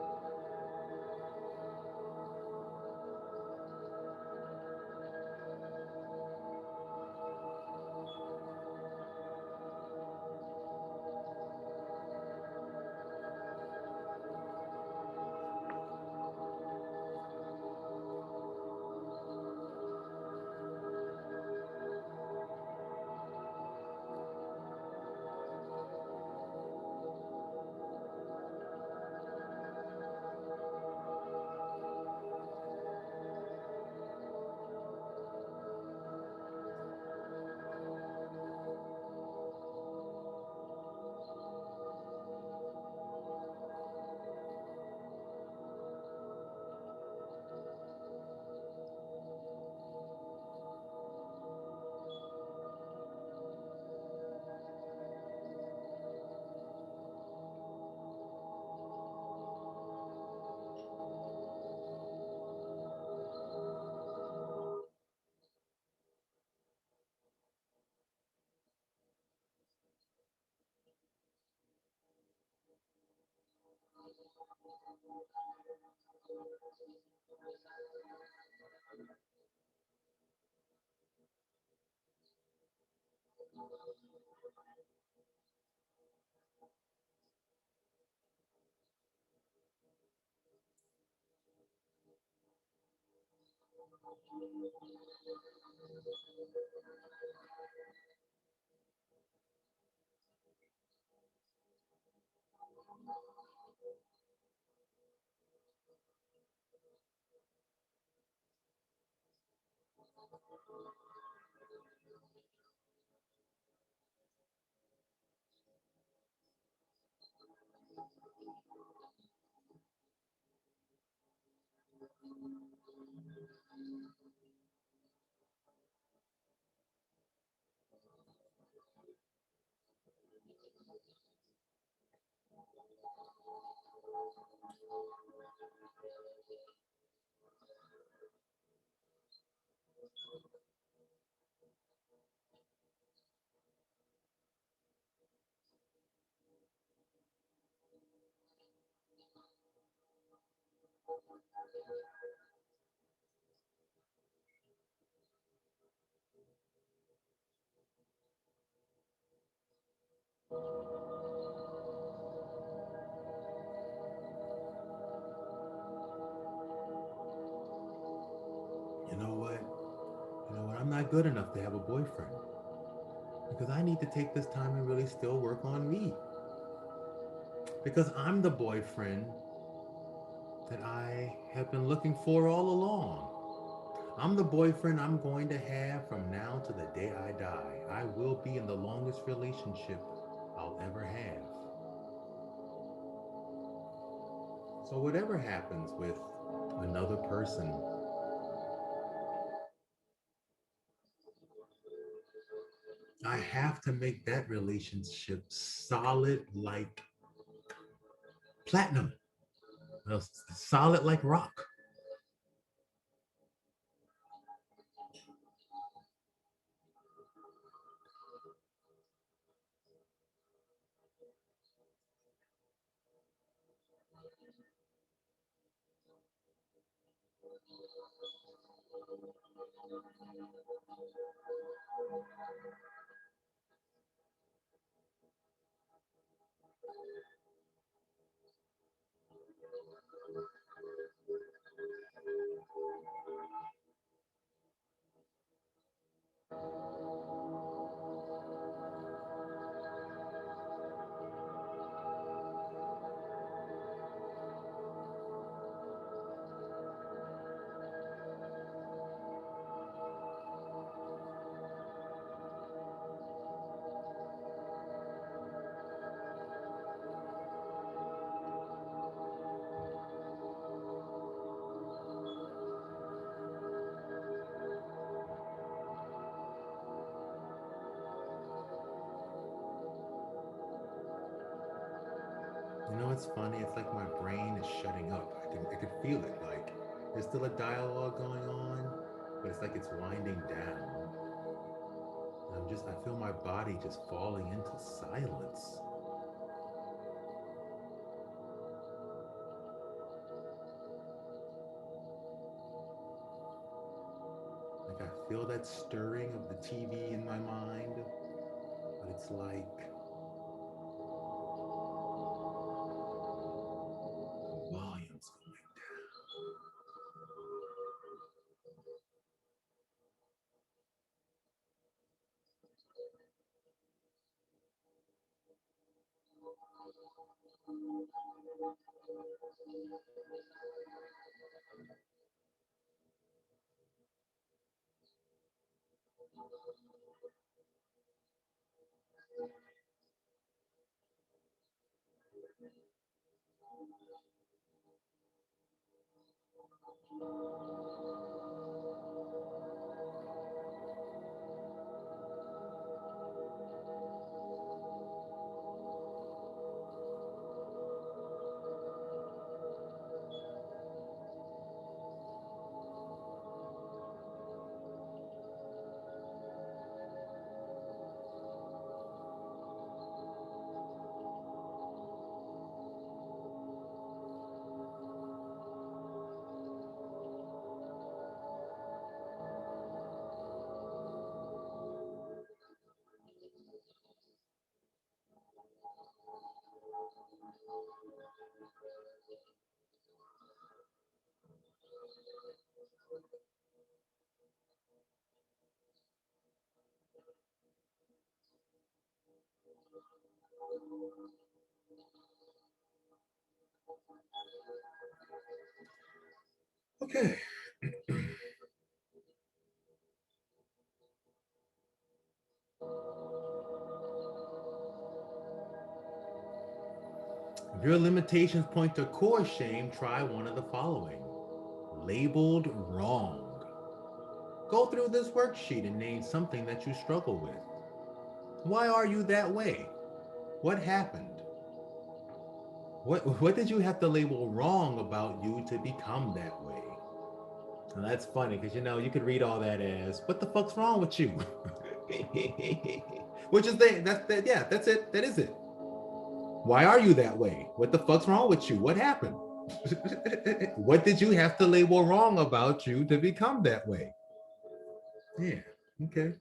You know what? You know what? I'm not good enough to have a boyfriend because I need to take this time and really still work on me. Because I'm the boyfriend that I have been looking for all along. I'm the boyfriend I'm going to have from now to the day I die. I will be in the longest relationship I'll ever have. So, whatever happens with another person, I have to make that relationship solid like platinum, solid like rock. You know what's funny? It's like my brain is shutting up. I can feel it. Like there's still a dialogue going on, but it's like it's winding down. And I feel my body just falling into silence. Like I feel that stirring of the TV in my mind, but it's like the volume's going on. Okay. If your limitations point to core shame, try one of the following. Labeled wrong. Go through this worksheet and name something that you struggle with. Why are you that way? What happened? What did you have to label wrong about you to become that way? And that's funny because you could read all that as what the fuck's wrong with you? Which is that's it. That is it. Why are you that way? What the fuck's wrong with you? What happened? What did you have to label wrong about you to become that way? Yeah. Okay.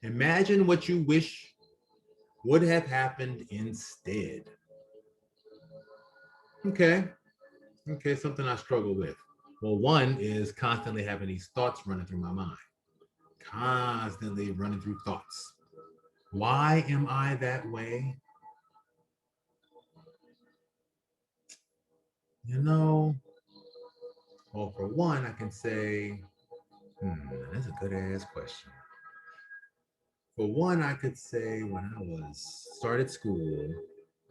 Imagine what you wish would have happened instead. Okay. Okay. Something I struggle with. Well, one is constantly having these thoughts running through my mind. Constantly running through thoughts. Why am I that way? Well, for one, I can say, that's a good ass question. For one, I could say when I started school, it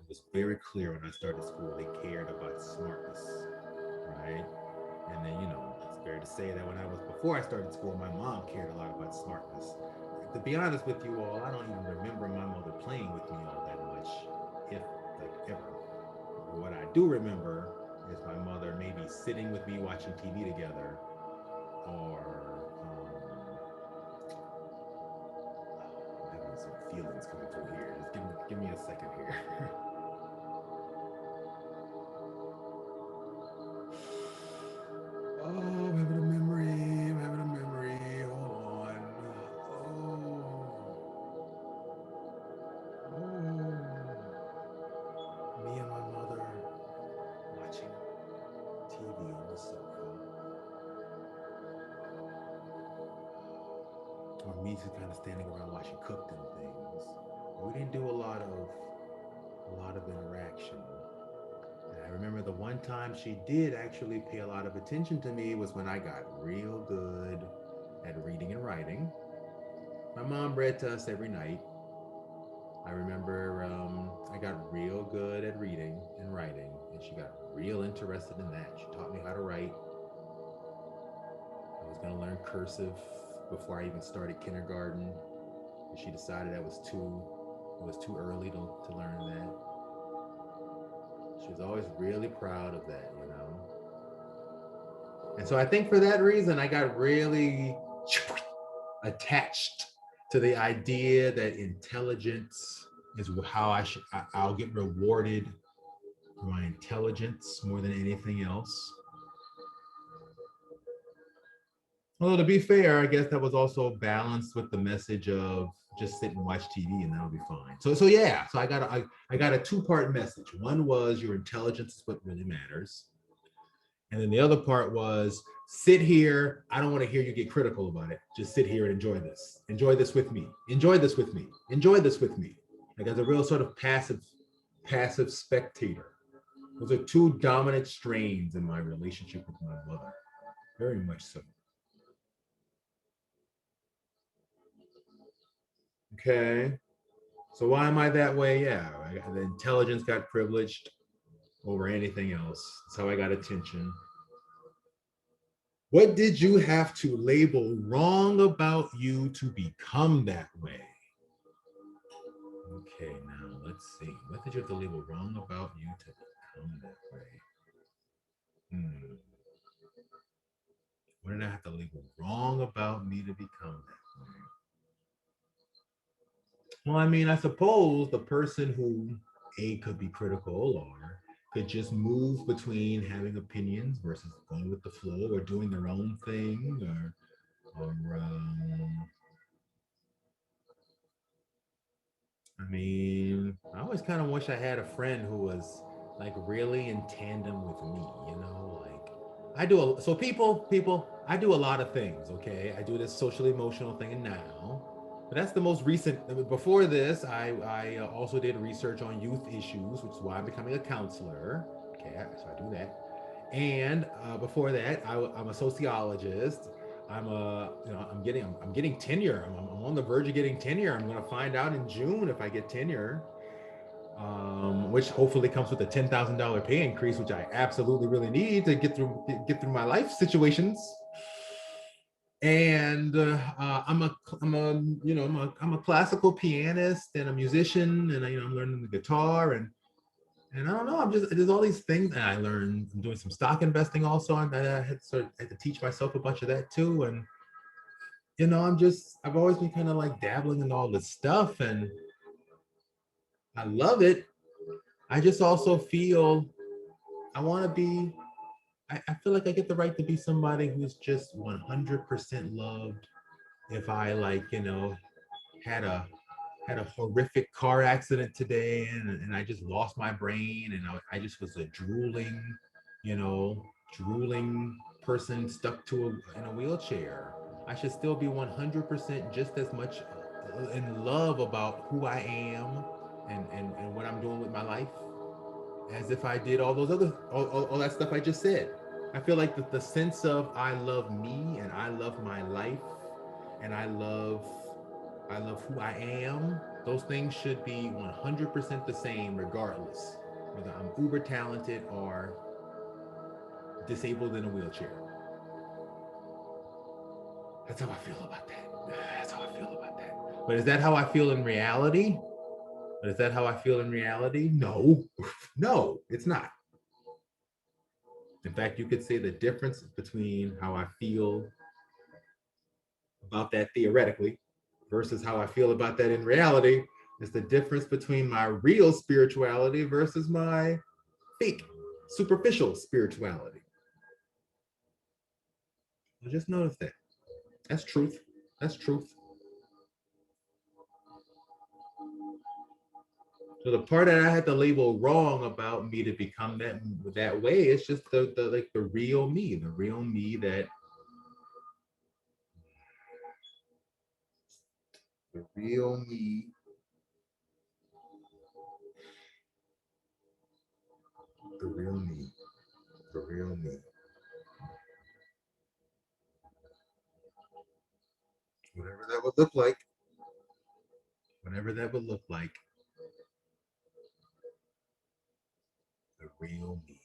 was very clear when I started school, they cared about smartness, right? And then, it's fair to say that before I started school, my mom cared a lot about smartness. To be honest with you all, I don't even remember my mother playing with me all that much, if ever. What I do remember is my mother maybe sitting with me watching TV together, or I'm having some feelings coming through here. Just give me a second here. Oh, I'm having a memory. I'm having a memory. Hold on. Me and my mother watching TV on the sofa. Or me just kind of standing around watching cooked and things. We didn't do a lot of interaction. And I remember the one time she did actually pay a lot of attention to me was when I got real good at reading and writing. My mom read to us every night. I remember I got real good at reading and writing, and she got real interested in that. She taught me how to write. I was going to learn cursive before I even started kindergarten. And she decided it was too early to learn that. She was always really proud of that. And so I think for that reason, I got really attached to the idea that intelligence is how I'll get rewarded for my intelligence more than anything else. Although to be fair, I guess that was also balanced with the message of just sit and watch TV and that'll be fine. So yeah, so I got a two-part message. One was your intelligence is what really matters. And then the other part was sit here. I don't want to hear you get critical about it. Just sit here and enjoy this. Enjoy this with me. Enjoy this with me. Enjoy this with me. Like as a real sort of passive spectator. Those are two dominant strains in my relationship with my mother. Very much so. Okay. So why am I that way? Yeah, the intelligence got privileged over anything else. That's how I got attention. What did you have to label wrong about you to become that way? Okay, now let's see. What did you have to label wrong about you to become that way? What did I have to label wrong about me to become that way? Well, I mean, I suppose the person who could be critical or could just move between having opinions versus going with the flow or doing their own thing or I mean, I always kind of wish I had a friend who was like really in tandem with me. Like I do a lot of things, okay? I do this social emotional thing now. But that's the most recent. Before this, I also did research on youth issues, which is why I'm becoming a counselor. Okay, so I do that. And before that, I'm a sociologist. I'm getting tenure. I'm on the verge of getting tenure. I'm going to find out in June if I get tenure. which hopefully comes with a $10,000 pay increase, which I absolutely really need to get through my life situations. And I'm a classical pianist and a musician, and I'm learning the guitar, and I don't know, there's all these things. And I'm doing some stock investing also, and I had to teach myself a bunch of that too. And I've always been kind of like dabbling in all this stuff, and I love it. I just also feel I want to be. I feel like I get the right to be somebody who's just 100% loved. If I had a had a horrific car accident today, and I just lost my brain, and I just was a you know, drooling person stuck in a wheelchair. I should still be 100% just as much in love about who I am and what I'm doing with my life as if I did all those all that stuff I just said. I feel like the sense of I love me and I love my life and I love who I am. Those things should be 100% the same regardless whether I'm uber talented or disabled in a wheelchair. That's how I feel about that. That's how I feel about that. But is that how I feel in reality? But is that how I feel in reality? No. No, it's not. In fact, you could say the difference between how I feel about that theoretically versus how I feel about that in reality is the difference between my real spirituality versus my fake, superficial spirituality. I just noticed that. That's truth. That's truth. So the part that I had to label wrong about me to become that way is just the real me that the real me, the real me, the real me. Whatever that would look like, whatever that would look like, the real me,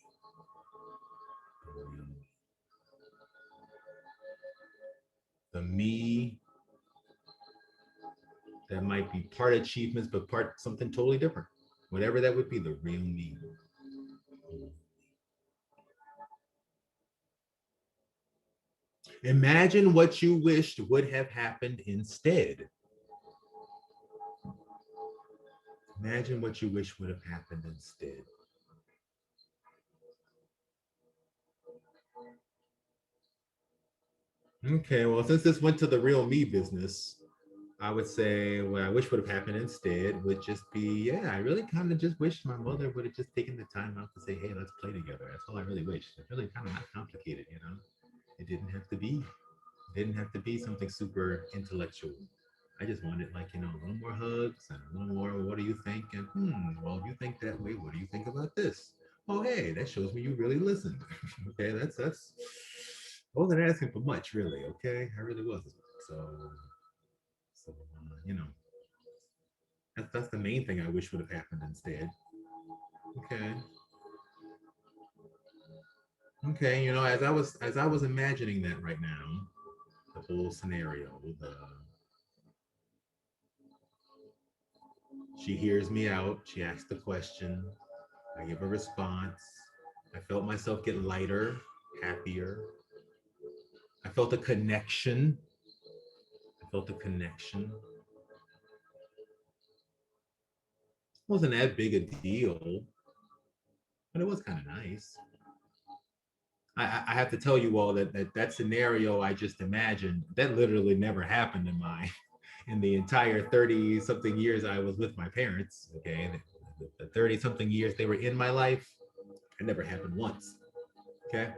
the real me, the me that might be part achievements, but part something totally different. Whatever that would be, the real me. Imagine what you wished would have happened instead. Imagine what you wish would have happened instead. Okay, well, since this went to the real me business, I would say what I wish would have happened instead would just be, yeah, I really kind of just wish my mother would have just taken the time out to say, hey, let's play together. That's all I really wish. It's really kind of not complicated, you know? It didn't have to be. It didn't have to be something super intellectual. I just wanted, like, a little more hugs and a little more, what do you think? And, well, if you think that way, what do you think about this? Oh, hey, that shows me you really listened. Okay, I wasn't asking for much, really, okay? I really wasn't. So, that's the main thing I wish would have happened instead. Okay. Okay, as I was imagining that right now, the whole scenario, she hears me out, she asks the question, I give a response. I felt myself get lighter, happier. I felt a connection. I felt a connection. It wasn't that big a deal, but it was kind of nice. I have to tell you all that scenario I just imagined that literally never happened in the entire 30 something years I was with my parents. Okay, the 30 something years they were in my life, it never happened once. Okay,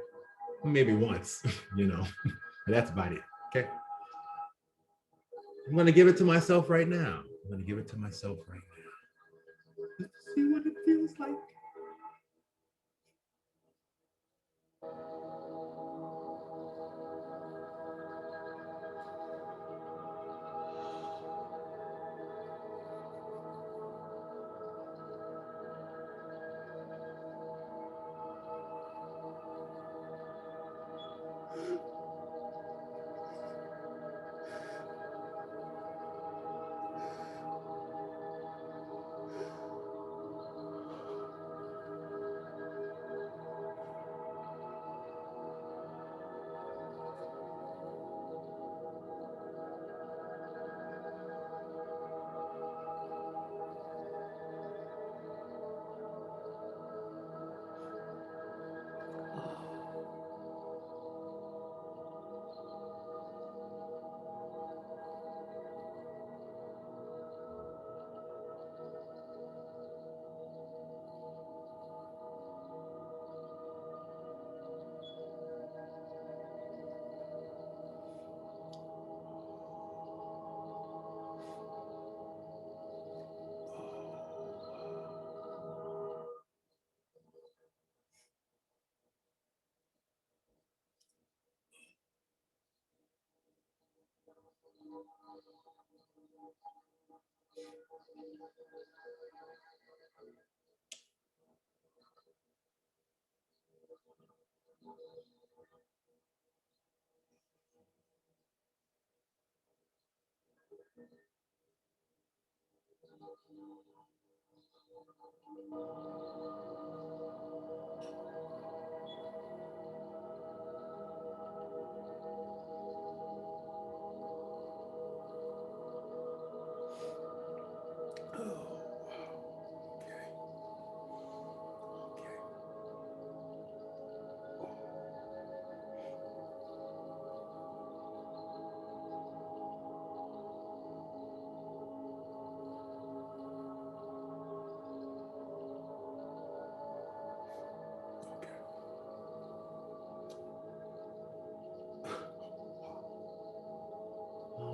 maybe once, you know, but that's about it. Okay, I'm gonna give it to myself right now. I'm gonna give it to myself right now. Let's see what it feels like.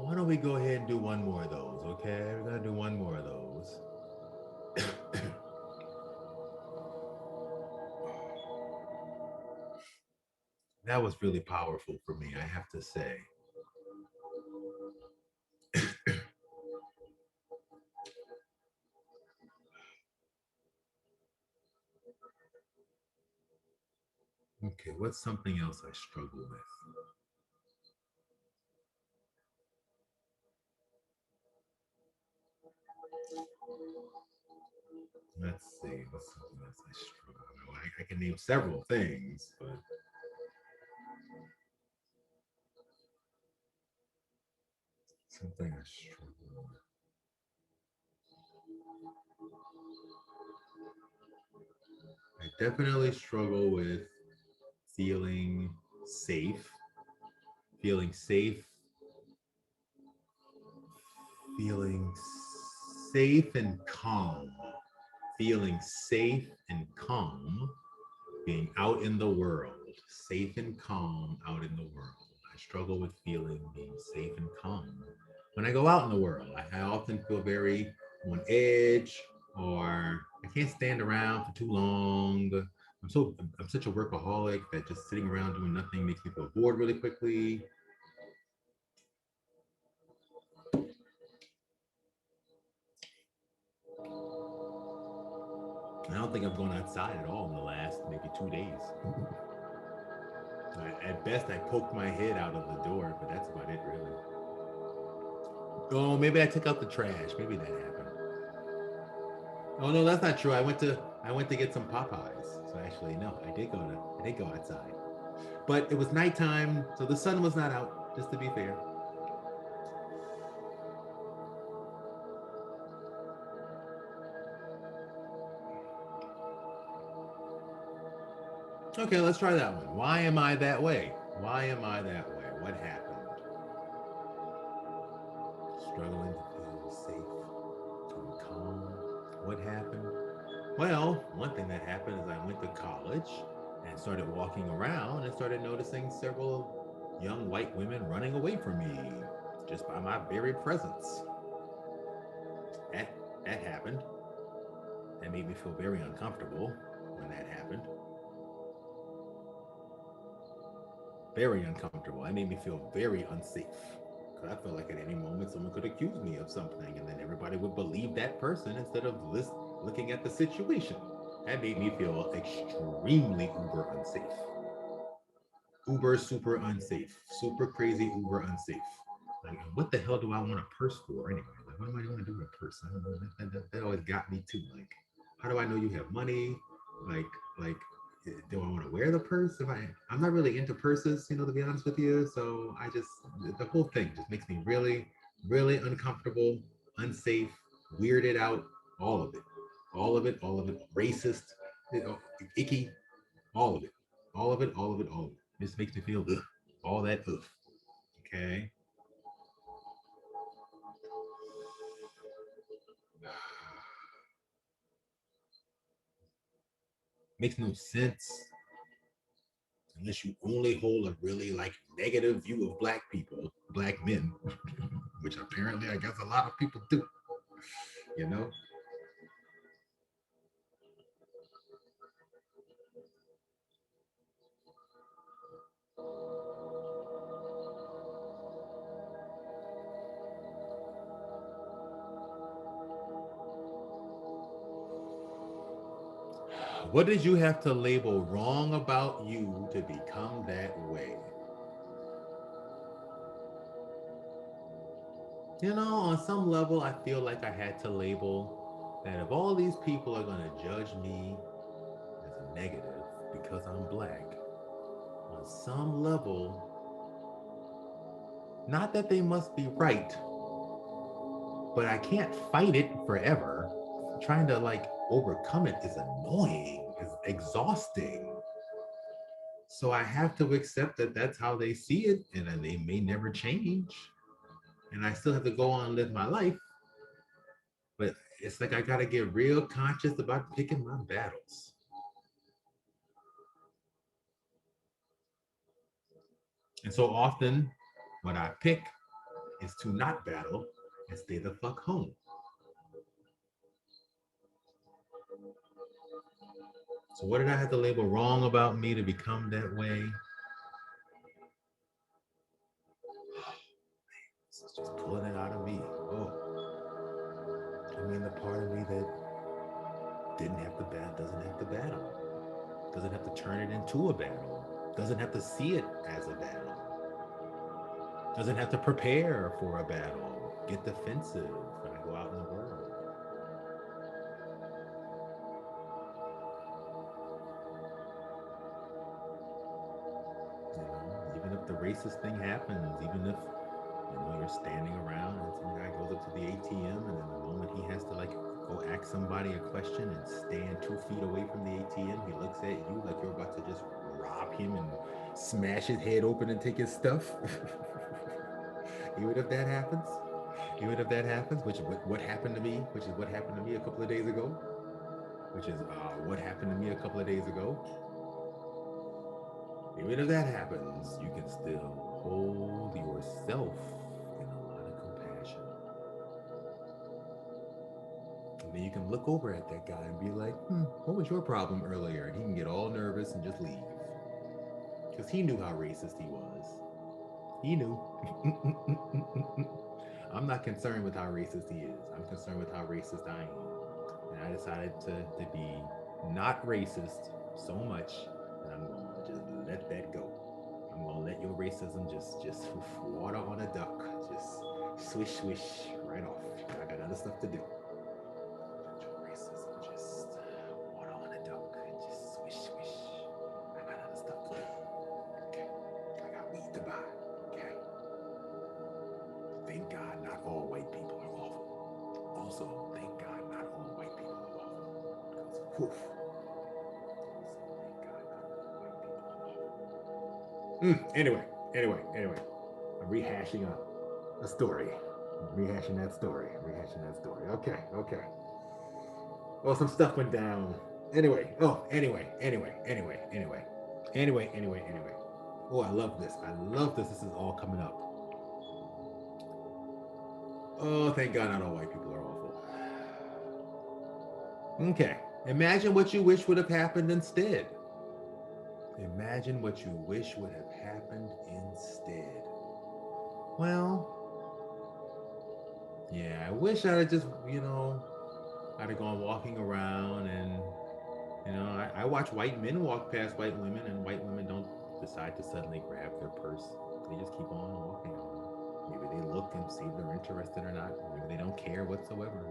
Why don't we go ahead and do one more of those, okay? We're gonna do one more of those. That was really powerful for me, I have to say. Okay, what's something else I struggle with? Let's see, what's something else I struggle with? I can name several things, but something I struggle with. I definitely struggle with feeling safe, feeling safe, feeling safe and calm, feeling safe and calm, being out in the world, safe and calm out in the world. I struggle with feeling being safe and calm when I go out in the world. I often feel very on edge, or I can't stand around for too long. I'm such a workaholic that just sitting around doing nothing makes me feel bored really quickly. I don't think I've gone outside at all in the last maybe 2 days. At best, I poked my head out of the door, but that's about it, really. Oh, maybe I took out the trash. Maybe that happened. Oh no, that's not true. I went to get some Popeyes. So actually, no, I did go outside. But it was nighttime, so the sun was not out. Just to be fair. Okay, let's try that one. Why am I that way? Why am I that way? What happened? Struggling to feel safe, to calm. What happened? Well, one thing that happened is I went to college and started walking around and started noticing several young white women running away from me just by my very presence. That that happened. That made me feel very uncomfortable when that happened. Very uncomfortable. That made me feel very unsafe. Because I felt like at any moment someone could accuse me of something and then everybody would believe that person instead of looking at the situation. That made me feel extremely uber unsafe. Uber super unsafe. Super crazy uber unsafe. Like, what the hell do I want a purse for anyway? Like, what am I going to do with a purse? I don't know. That always got me too. Like, how do I know you have money? Like, do I want to wear the purse? I'm not really into purses, to be honest with you. So the whole thing just makes me really, really uncomfortable, unsafe, weirded out, all of it, all of it, all of it, racist, icky, all of it, all of it, all of it, all of it. This makes me feel ugh, all that ugh. Okay. Makes no sense unless you only hold a really like negative view of black people, black men, which apparently I guess a lot of people do, you know? What did you have to label wrong about you to become that way? You know, on some level, I feel like I had to label that if all these people are going to judge me as a negative because I'm black, on some level, not that they must be right, but I can't fight it forever. Trying to like overcome it is annoying, is exhausting. So I have to accept that that's how they see it and that they may never change. And I still have to go on and live my life. But it's like I got to get real conscious about picking my battles. And so often, what I pick is to not battle and stay the fuck home. So, what did I have to label wrong about me to become that way? This is just pulling it out of me. Oh, I mean, the part of me that didn't have to battle doesn't have to battle, doesn't have to turn it into a battle, doesn't have to see it as a battle, doesn't have to prepare for a battle, get defensive when I go out in the world. You know, even if the racist thing happens, even if you're standing around and some guy goes up to the ATM, and then the moment he has to like go ask somebody a question and stand 2 feet away from the ATM, he looks at you like you're about to just rob him and smash his head open and take his stuff. Even if that happens, even if that happens, which is what happened to me, which is what happened to me a couple of days ago, which is what happened to me a couple of days ago. Even if that happens, you can still hold yourself in a lot of compassion. And then you can look over at that guy and be like, what was your problem earlier? And he can get all nervous and just leave. Because he knew how racist he was. He knew. I'm not concerned with how racist he is. I'm concerned with how racist I am. And I decided to be not racist so much that I'm going to just let that go. I'm going to let your racism just water on a duck. Just swish, swish right off. I got other stuff to do. Let your racism just water on a duck. Just swish, swish. I got other stuff to do. Okay. I got weed to buy. Okay. Thank God not all white people are awful. Also, thank God not all white people are awful. Because, whew. Anyway. I'm rehashing a story. Rehashing that story. Okay. Well, some stuff went down. Anyway. Oh, I love this. This is all coming up. Oh, thank God not all white people are awful. Okay. Imagine what you wish would have happened instead. Imagine what you wish would have happened instead. Well, yeah, I wish I'd have just, I'd have gone walking around and, I watch white men walk past white women, and white women don't decide to suddenly grab their purse. They just keep on walking on. Maybe they look and see if they're interested or not. Maybe they don't care whatsoever.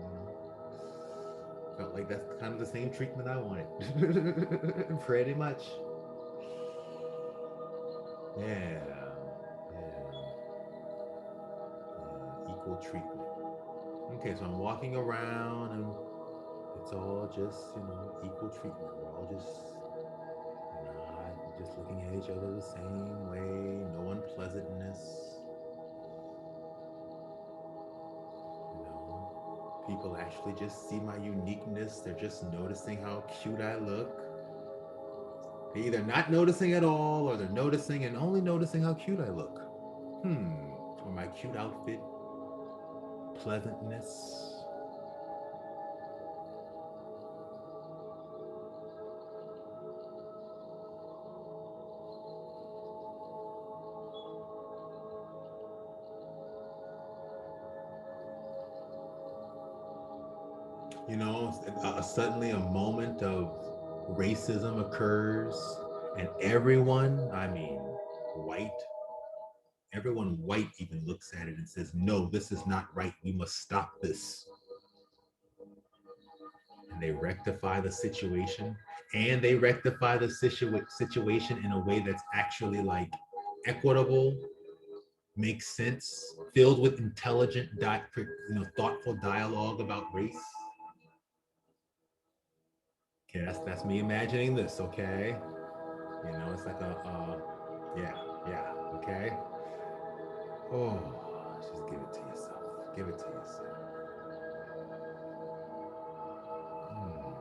Felt like that's kind of the same treatment I wanted. Pretty much. Yeah. Equal treatment. Okay, so I'm walking around and it's all just, equal treatment. We're all just looking at each other the same way, no unpleasantness. People actually just see my uniqueness. They're just noticing how cute I look. They're either not noticing at all, or they're noticing and only noticing how cute I look. Or my cute outfit, pleasantness. Suddenly a moment of racism occurs, and everyone, I mean, white, everyone white even looks at it and says, no, this is not right. We must stop this. And they rectify the situation, and they rectify the situation in a way that's actually like equitable, makes sense, filled with intelligent, thoughtful dialogue about race. Okay, that's me imagining this. Okay, it's like yeah, okay. Oh, just give it to yourself. Give it to yourself. Hmm.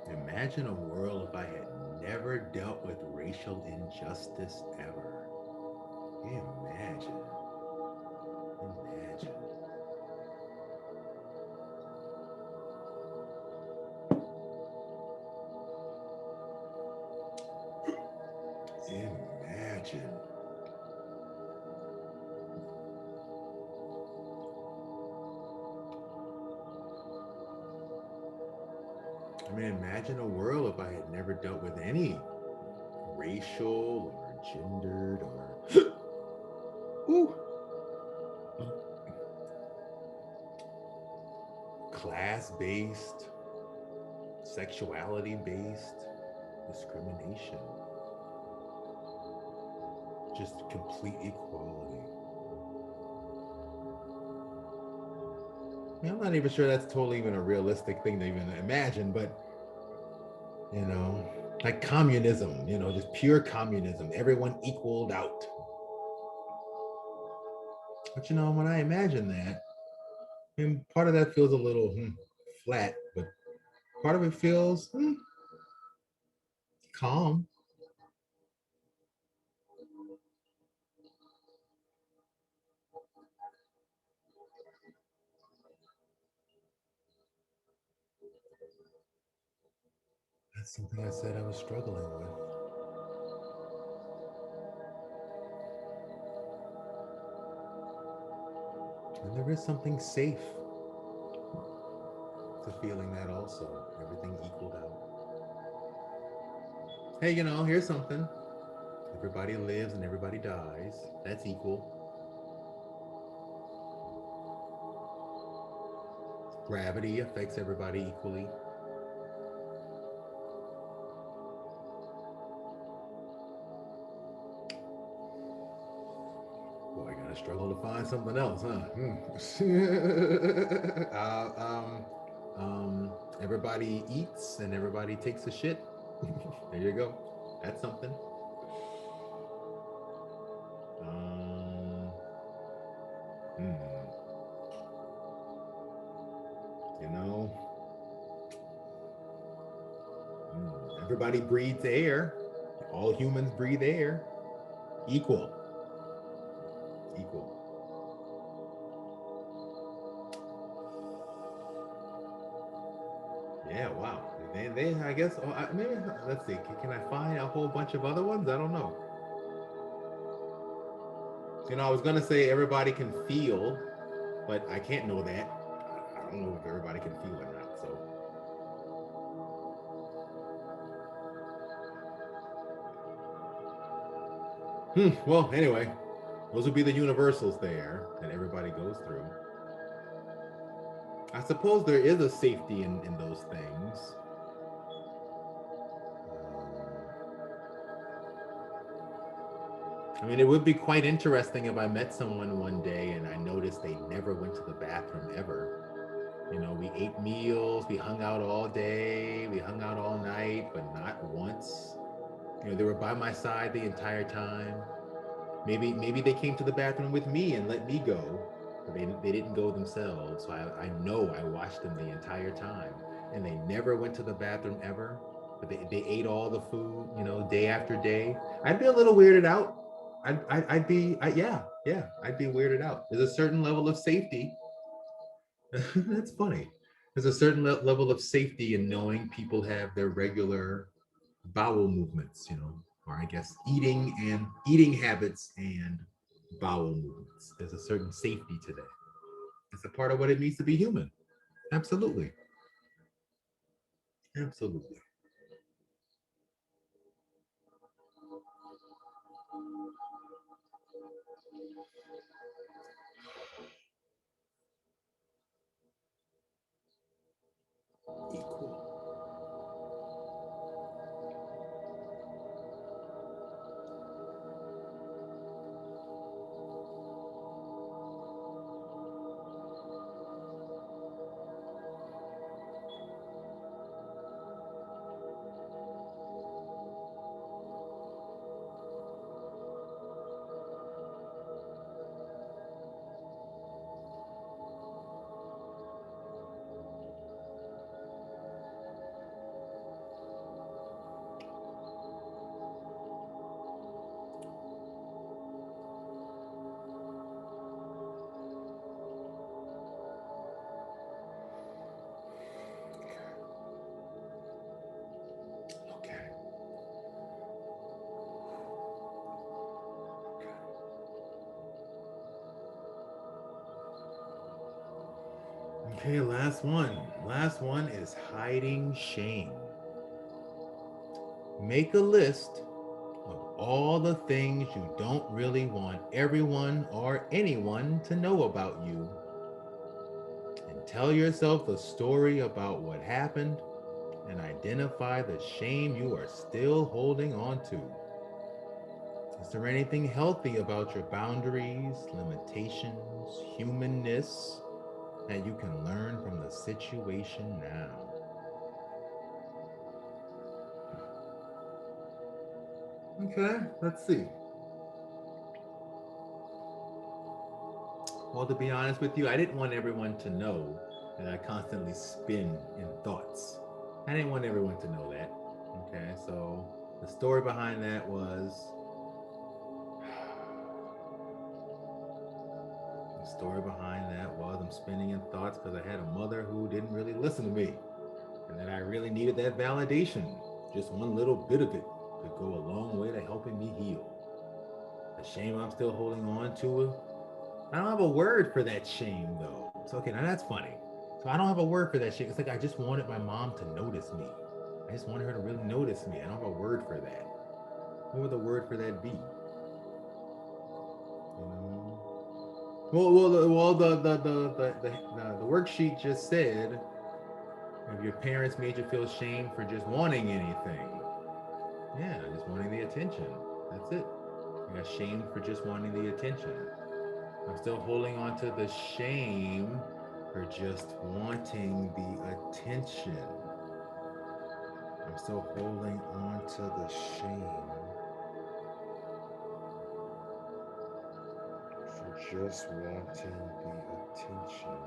Imagine a world if I had never dealt with racial injustice ever. Imagine. Imagine. Imagine. I mean, imagine a world if I had never dealt with any racial or gendered or ooh, class-based, sexuality-based discrimination. Just complete equality. I mean, I'm not even sure that's totally even a realistic thing to even imagine, but like communism, just pure communism, everyone equaled out. But when I imagine that, I mean, part of that feels a little flat, but part of it feels calm. That's something I said I was struggling with. And there is something safe to feeling that also. Everything equaled out. Hey, here's something. Everybody lives and everybody dies. That's equal. Gravity affects everybody equally. Boy, I gotta struggle to find something else, huh? Everybody eats and everybody takes a shit. There you go. That's something. Um, hmm. You know, everybody breathes air. All humans breathe air. Equal. Equal. Yeah, wow. I guess, maybe, let's see, can I find a whole bunch of other ones? I don't know. I was going to say everybody can feel, but I can't know that. I don't know if everybody can feel or not, so. Well, anyway, those would be the universals there that everybody goes through. I suppose there is a safety in those things. I mean, it would be quite interesting if I met someone one day and I noticed they never went to the bathroom ever. You know, we ate meals, we hung out all day, we hung out all night, but not once. You know, they were by my side the entire time. Maybe they came to the bathroom with me and let me go, but they didn't go themselves. So I know I watched them the entire time, and they never went to the bathroom ever. But they ate all the food, you know, day after day. I'd be a little weirded out. I'd be yeah, I'd be weirded out. There's a certain level of safety. That's funny. There's a certain level of safety in knowing people have their regular bowel movements, you know, or I guess eating habits and bowel movements. There's a certain safety to that. It's a part of what it means to be human. Absolutely. Absolutely. Equal. Okay. Okay, last one. Last one is hiding shame. Make a list of all the things you don't really want everyone or anyone to know about you, and tell yourself a story about what happened and identify the shame you are still holding on to. Is there anything healthy about your boundaries, limitations, humanness that you can learn from the situation now? Okay, let's see. Well, to be honest with you, I didn't want everyone to know that I constantly spin in thoughts. I didn't want everyone to know that. Okay, so the story behind that was the story behind that was I'm spinning in thoughts because I had a mother who didn't really listen to me, and that I really needed that validation. Just one little bit of it could go a long way to helping me heal. The shame I'm still holding on to, I don't have a word for that shame though. So okay, now that's funny. So I don't have a word for that shame. It's like I just wanted my mom to notice me. I just wanted her to really notice me. I don't have a word for that. What would the word for that be? You know? The worksheet just said if your parents made you feel shame for just wanting anything. Yeah, just wanting the attention. That's it. I got shamed for just wanting the attention. I'm still holding on to the shame for just wanting the attention. I'm still holding on to the shame for just wanting the attention.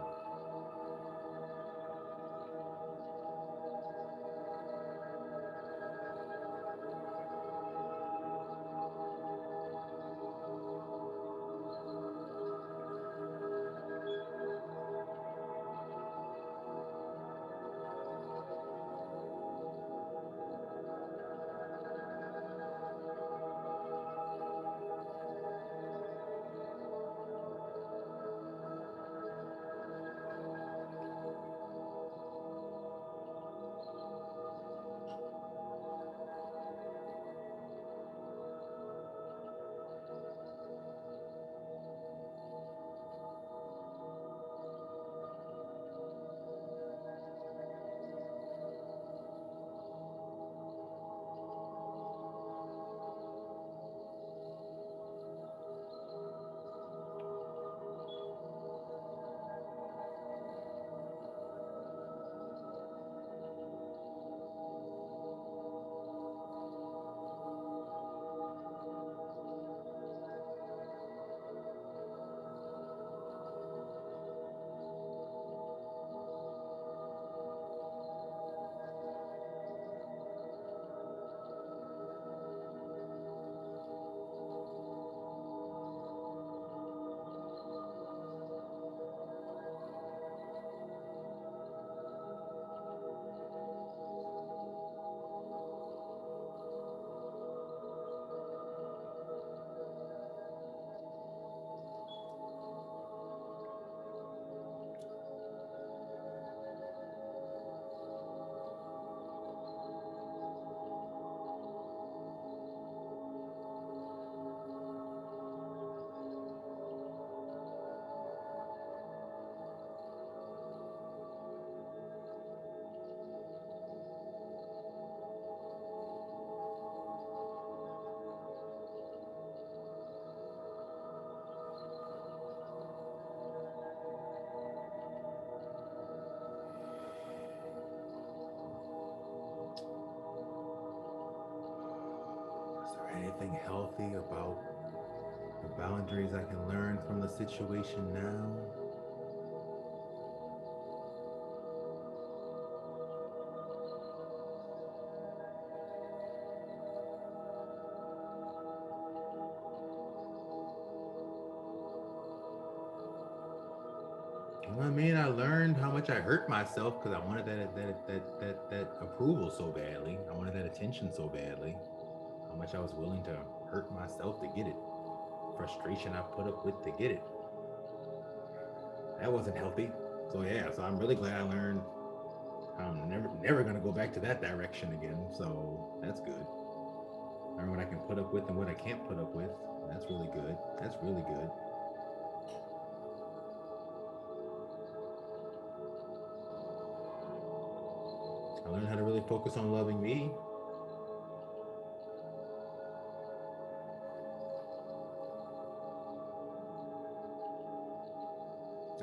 Anything healthy about the boundaries I can learn from the situation now? Well, I mean, I learned how much I hurt myself because I wanted that approval so badly. I wanted that attention so badly. How much I was willing to hurt myself to get it. Frustration I put up with to get it. That wasn't healthy. So yeah, so I'm really glad I learned I'm never gonna go back to that direction again. So that's good. Learn what I can put up with and what I can't put up with. That's really good. That's really good. I learned how to really focus on loving me.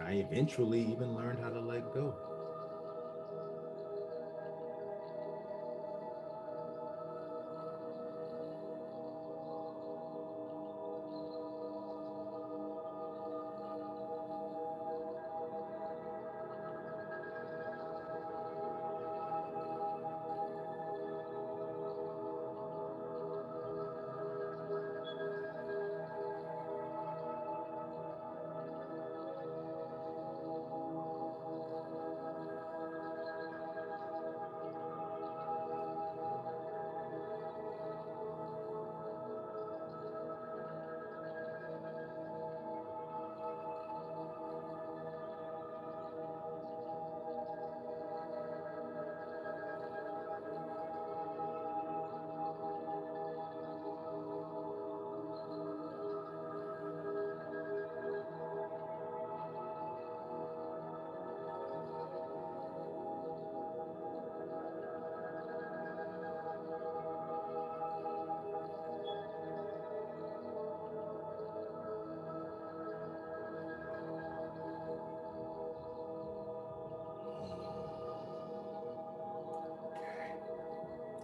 I eventually even learned how to let go.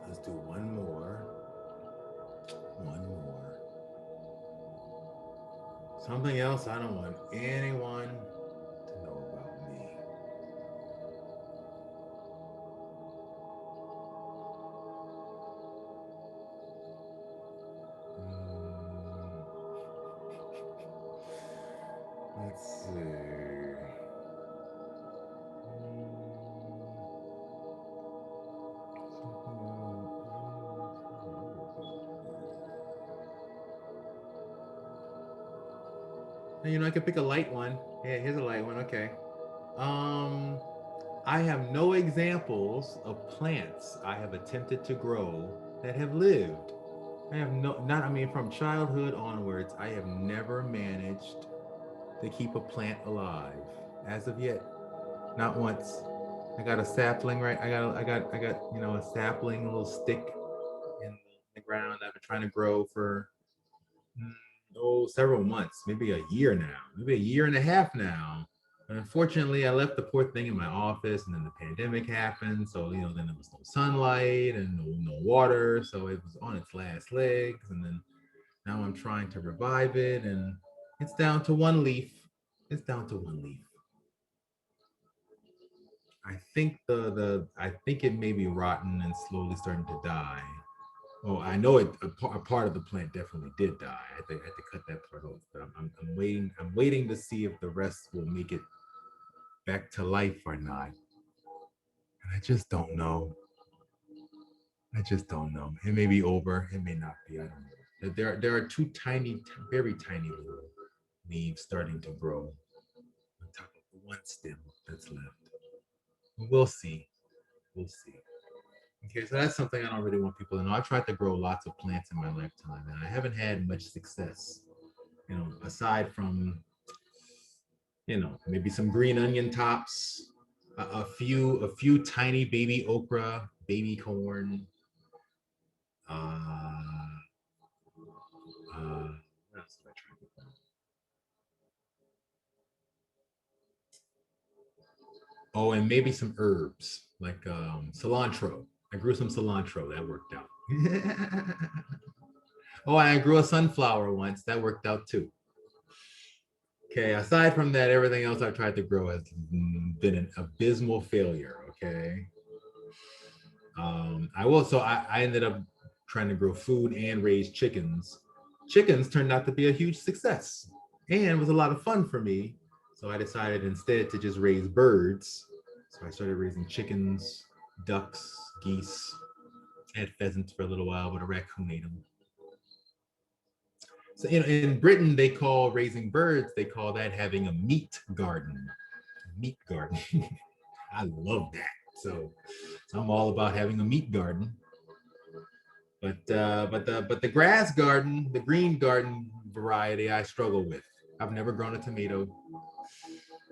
Let's do one more. One more. Something else I don't want anyone to know about me. Let's see. You know, I could pick a light one. Yeah, here's a light one. Okay. Um, I have no examples of plants I have attempted to grow that have lived. I have no, not, I mean, from childhood onwards, I have never managed to keep a plant alive as of yet. Not once. I got a sapling, right? You know, a sapling, a little stick in the ground I've been trying to grow for several months, maybe a year now, maybe a year and a half now. And unfortunately, I left the poor thing in my office, and then the pandemic happened. So you know, then there was no sunlight and no water, so it was on its last legs. And then now I'm trying to revive it, and it's down to one leaf. It's down to one leaf. I think I think it may be rotten and slowly starting to die. Oh, I know it. A part of the plant definitely did die. I had to cut that part off. But I'm waiting. I'm waiting to see if the rest will make it back to life or not. And I just don't know. I just don't know. It may be over. It may not be. I don't know. There are two tiny, very tiny little leaves starting to grow on top of the one stem that's left. We'll see. We'll see. Okay, so that's something I don't really want people to know. I've tried to grow lots of plants in my lifetime, and I haven't had much success. You know, aside from maybe some green onion tops, a few tiny baby okra, baby corn. Uh, what else did I try to grow? Oh, and maybe some herbs like cilantro. I grew some cilantro. That worked out. Oh, I grew a sunflower once. That worked out too. Okay, aside from that, everything else I've tried to grow has been an abysmal failure. Okay. I ended up trying to grow food and raise chickens. Chickens turned out to be a huge success and was a lot of fun for me. So I decided instead to just raise birds. So I started raising chickens, ducks, geese. I had pheasants for a little while, but a raccoon ate them. So in Britain, they call raising birds, they call that having a meat garden. Meat garden. I love that. So I'm all about having a meat garden. But the grass garden, the green garden variety, I struggle with. I've never grown a tomato.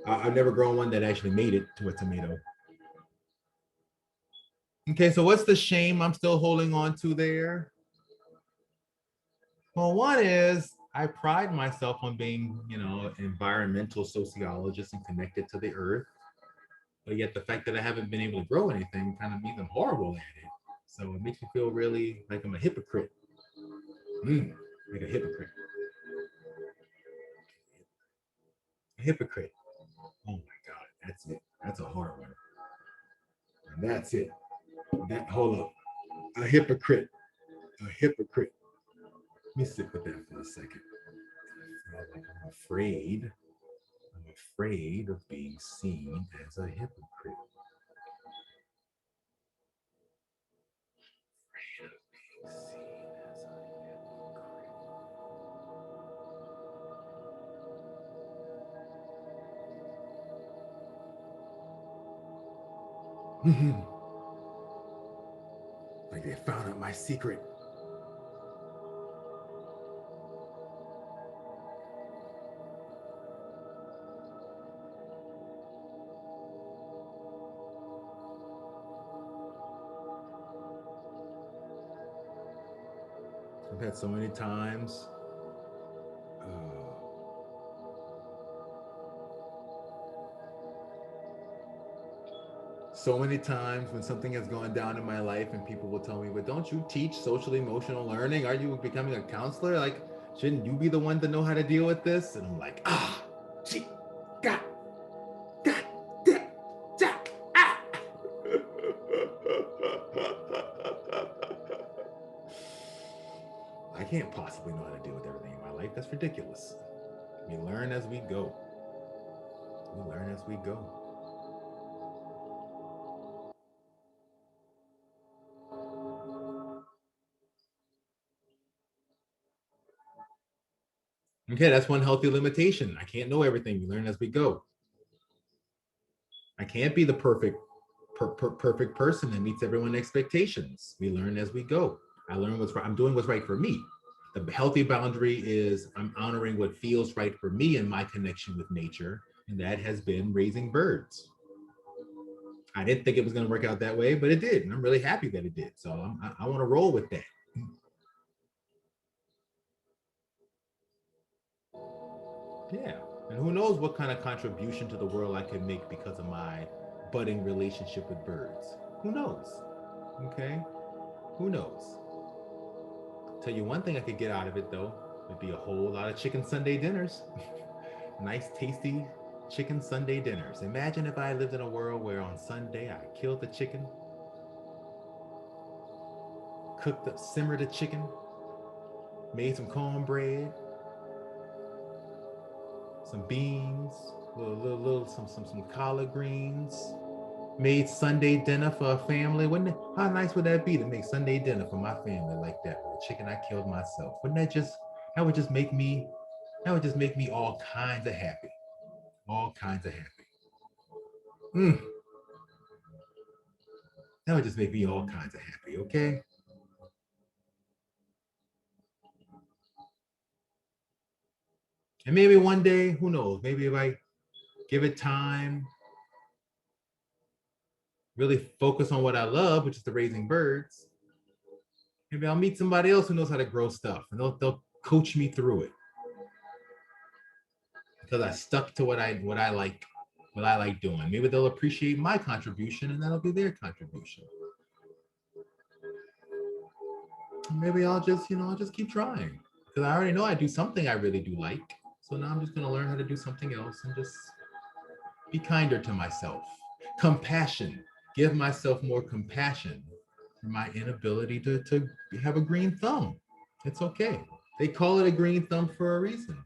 I've never grown one that actually made it to a tomato. Okay, so what's the shame I'm still holding on to there? Well, one is I pride myself on being, environmental sociologist and connected to the earth. But yet the fact that I haven't been able to grow anything kind of means I'm horrible at it. So it makes me feel really like I'm a hypocrite. Like a hypocrite. A hypocrite. Oh my God, that's it. That's a hard one. And that's it. Hold up. A hypocrite. A hypocrite. Let me sit with that for a second. Like I'm afraid. I'm afraid of being seen as a hypocrite. Afraid of being seen as a hypocrite. Like they found out my secret. I've had so many times. So many times when something has gone down in my life and people will tell me, but don't you teach social emotional learning? Are you becoming a counselor? Like, shouldn't you be the one to know how to deal with this? And I'm like, gee, God, God, ah. I can't possibly know how to deal with everything in my life. That's ridiculous. We learn as we go. We learn as we go. Okay, that's one healthy limitation. I can't know everything. We learn as we go. I can't be the perfect person that meets everyone's expectations. We learn as we go. I learn what's right. I'm doing what's right for me. The healthy boundary is I'm honoring what feels right for me and my connection with nature, and that has been raising birds. I didn't think it was going to work out that way, but it did, and I'm really happy that it did. So I want to roll with that. Yeah, and who knows what kind of contribution to the world I could make because of my budding relationship with birds. Who knows? Okay, who knows? Tell you one thing I could get out of it though, would be a whole lot of chicken Sunday dinners. Nice, tasty chicken Sunday dinners. Imagine if I lived in a world where on Sunday I killed the chicken, simmered the chicken, made some cornbread, some beans, some collard greens, made Sunday dinner for a family. Wouldn't it? How nice would that be to make Sunday dinner for my family like that with the chicken I killed myself? Wouldn't that would just make me all kinds of happy. All kinds of happy. Mm, that would just make me all kinds of happy, okay? And maybe one day, who knows, maybe if I give it time, really focus on what I love, which is the raising birds, maybe I'll meet somebody else who knows how to grow stuff and they'll coach me through it because I stuck to what I like doing. Maybe they'll appreciate my contribution and that'll be their contribution. maybe I'll just, I'll just keep trying because I already know I do something I really do like. So now I'm just going to learn how to do something else and just be kinder to myself. Compassion. Give myself more compassion for my inability to have a green thumb. It's okay. They call it a green thumb for a reason.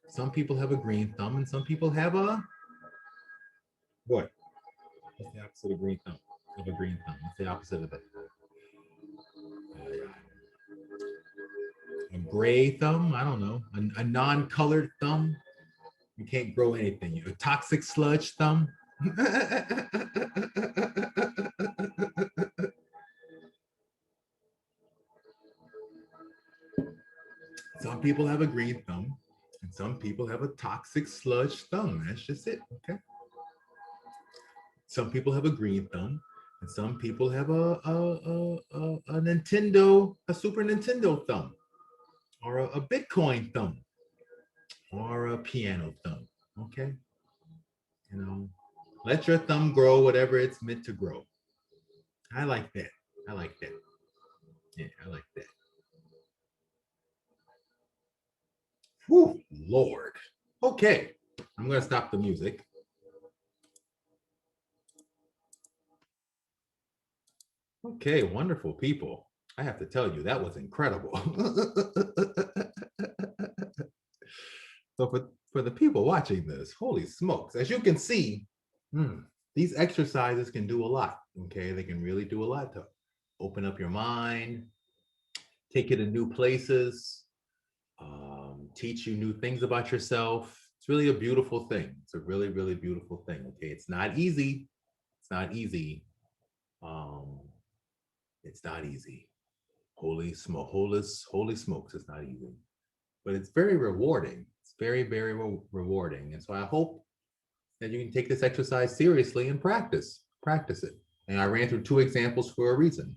Some people have a green thumb and some people have a what? What's the opposite of green thumb? Of a green thumb. What's the opposite of it? A gray thumb? I don't know. A non-colored thumb? You can't grow anything. A toxic sludge thumb? Some people have a green thumb and some people have a toxic sludge thumb. That's just it. Okay. Some people have a green thumb and some people have a Nintendo, a Super Nintendo thumb, or a Bitcoin thumb, or a piano thumb. Okay. Let your thumb grow whatever it's meant to grow. I like that. I like that. Yeah, I like that. Whew, Lord. Okay, I'm going to stop the music. Okay, wonderful people. I have to tell you, that was incredible. So for the people watching this, holy smokes, as you can see, these exercises can do a lot, okay? They can really do a lot to open up your mind, take you to new places, teach you new things about yourself. It's really a beautiful thing. It's a really, really beautiful thing, okay? It's not easy. It's not easy. It's not easy. Holy smokes, it's not easy. But it's very rewarding. It's very, very rewarding. And so I hope that you can take this exercise seriously and practice it. And I ran through 2 examples for a reason.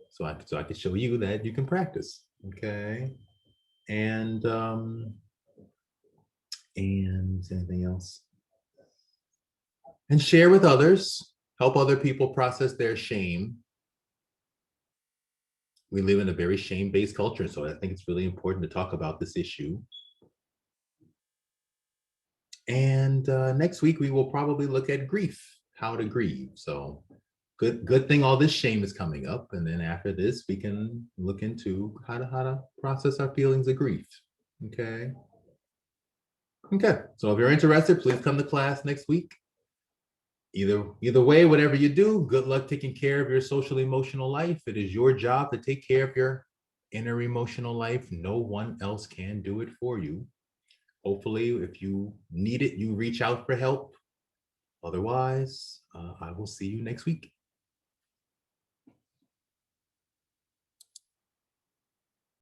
So I could show you that you can practice. Okay. And anything else? And share with others, help other people process their shame. We live in a very shame-based culture, so I think it's really important to talk about this issue. And next week we will probably look at grief, how to grieve. So good thing all this shame is coming up, and then after this we can look into how to process our feelings of grief. Okay. So if you're interested, please come to class next week. Either way, whatever you do, good luck taking care of your social emotional life. It is your job to take care of your inner emotional life. No one else can do it for you. Hopefully, if you need it, you reach out for help. Otherwise, I will see you next week.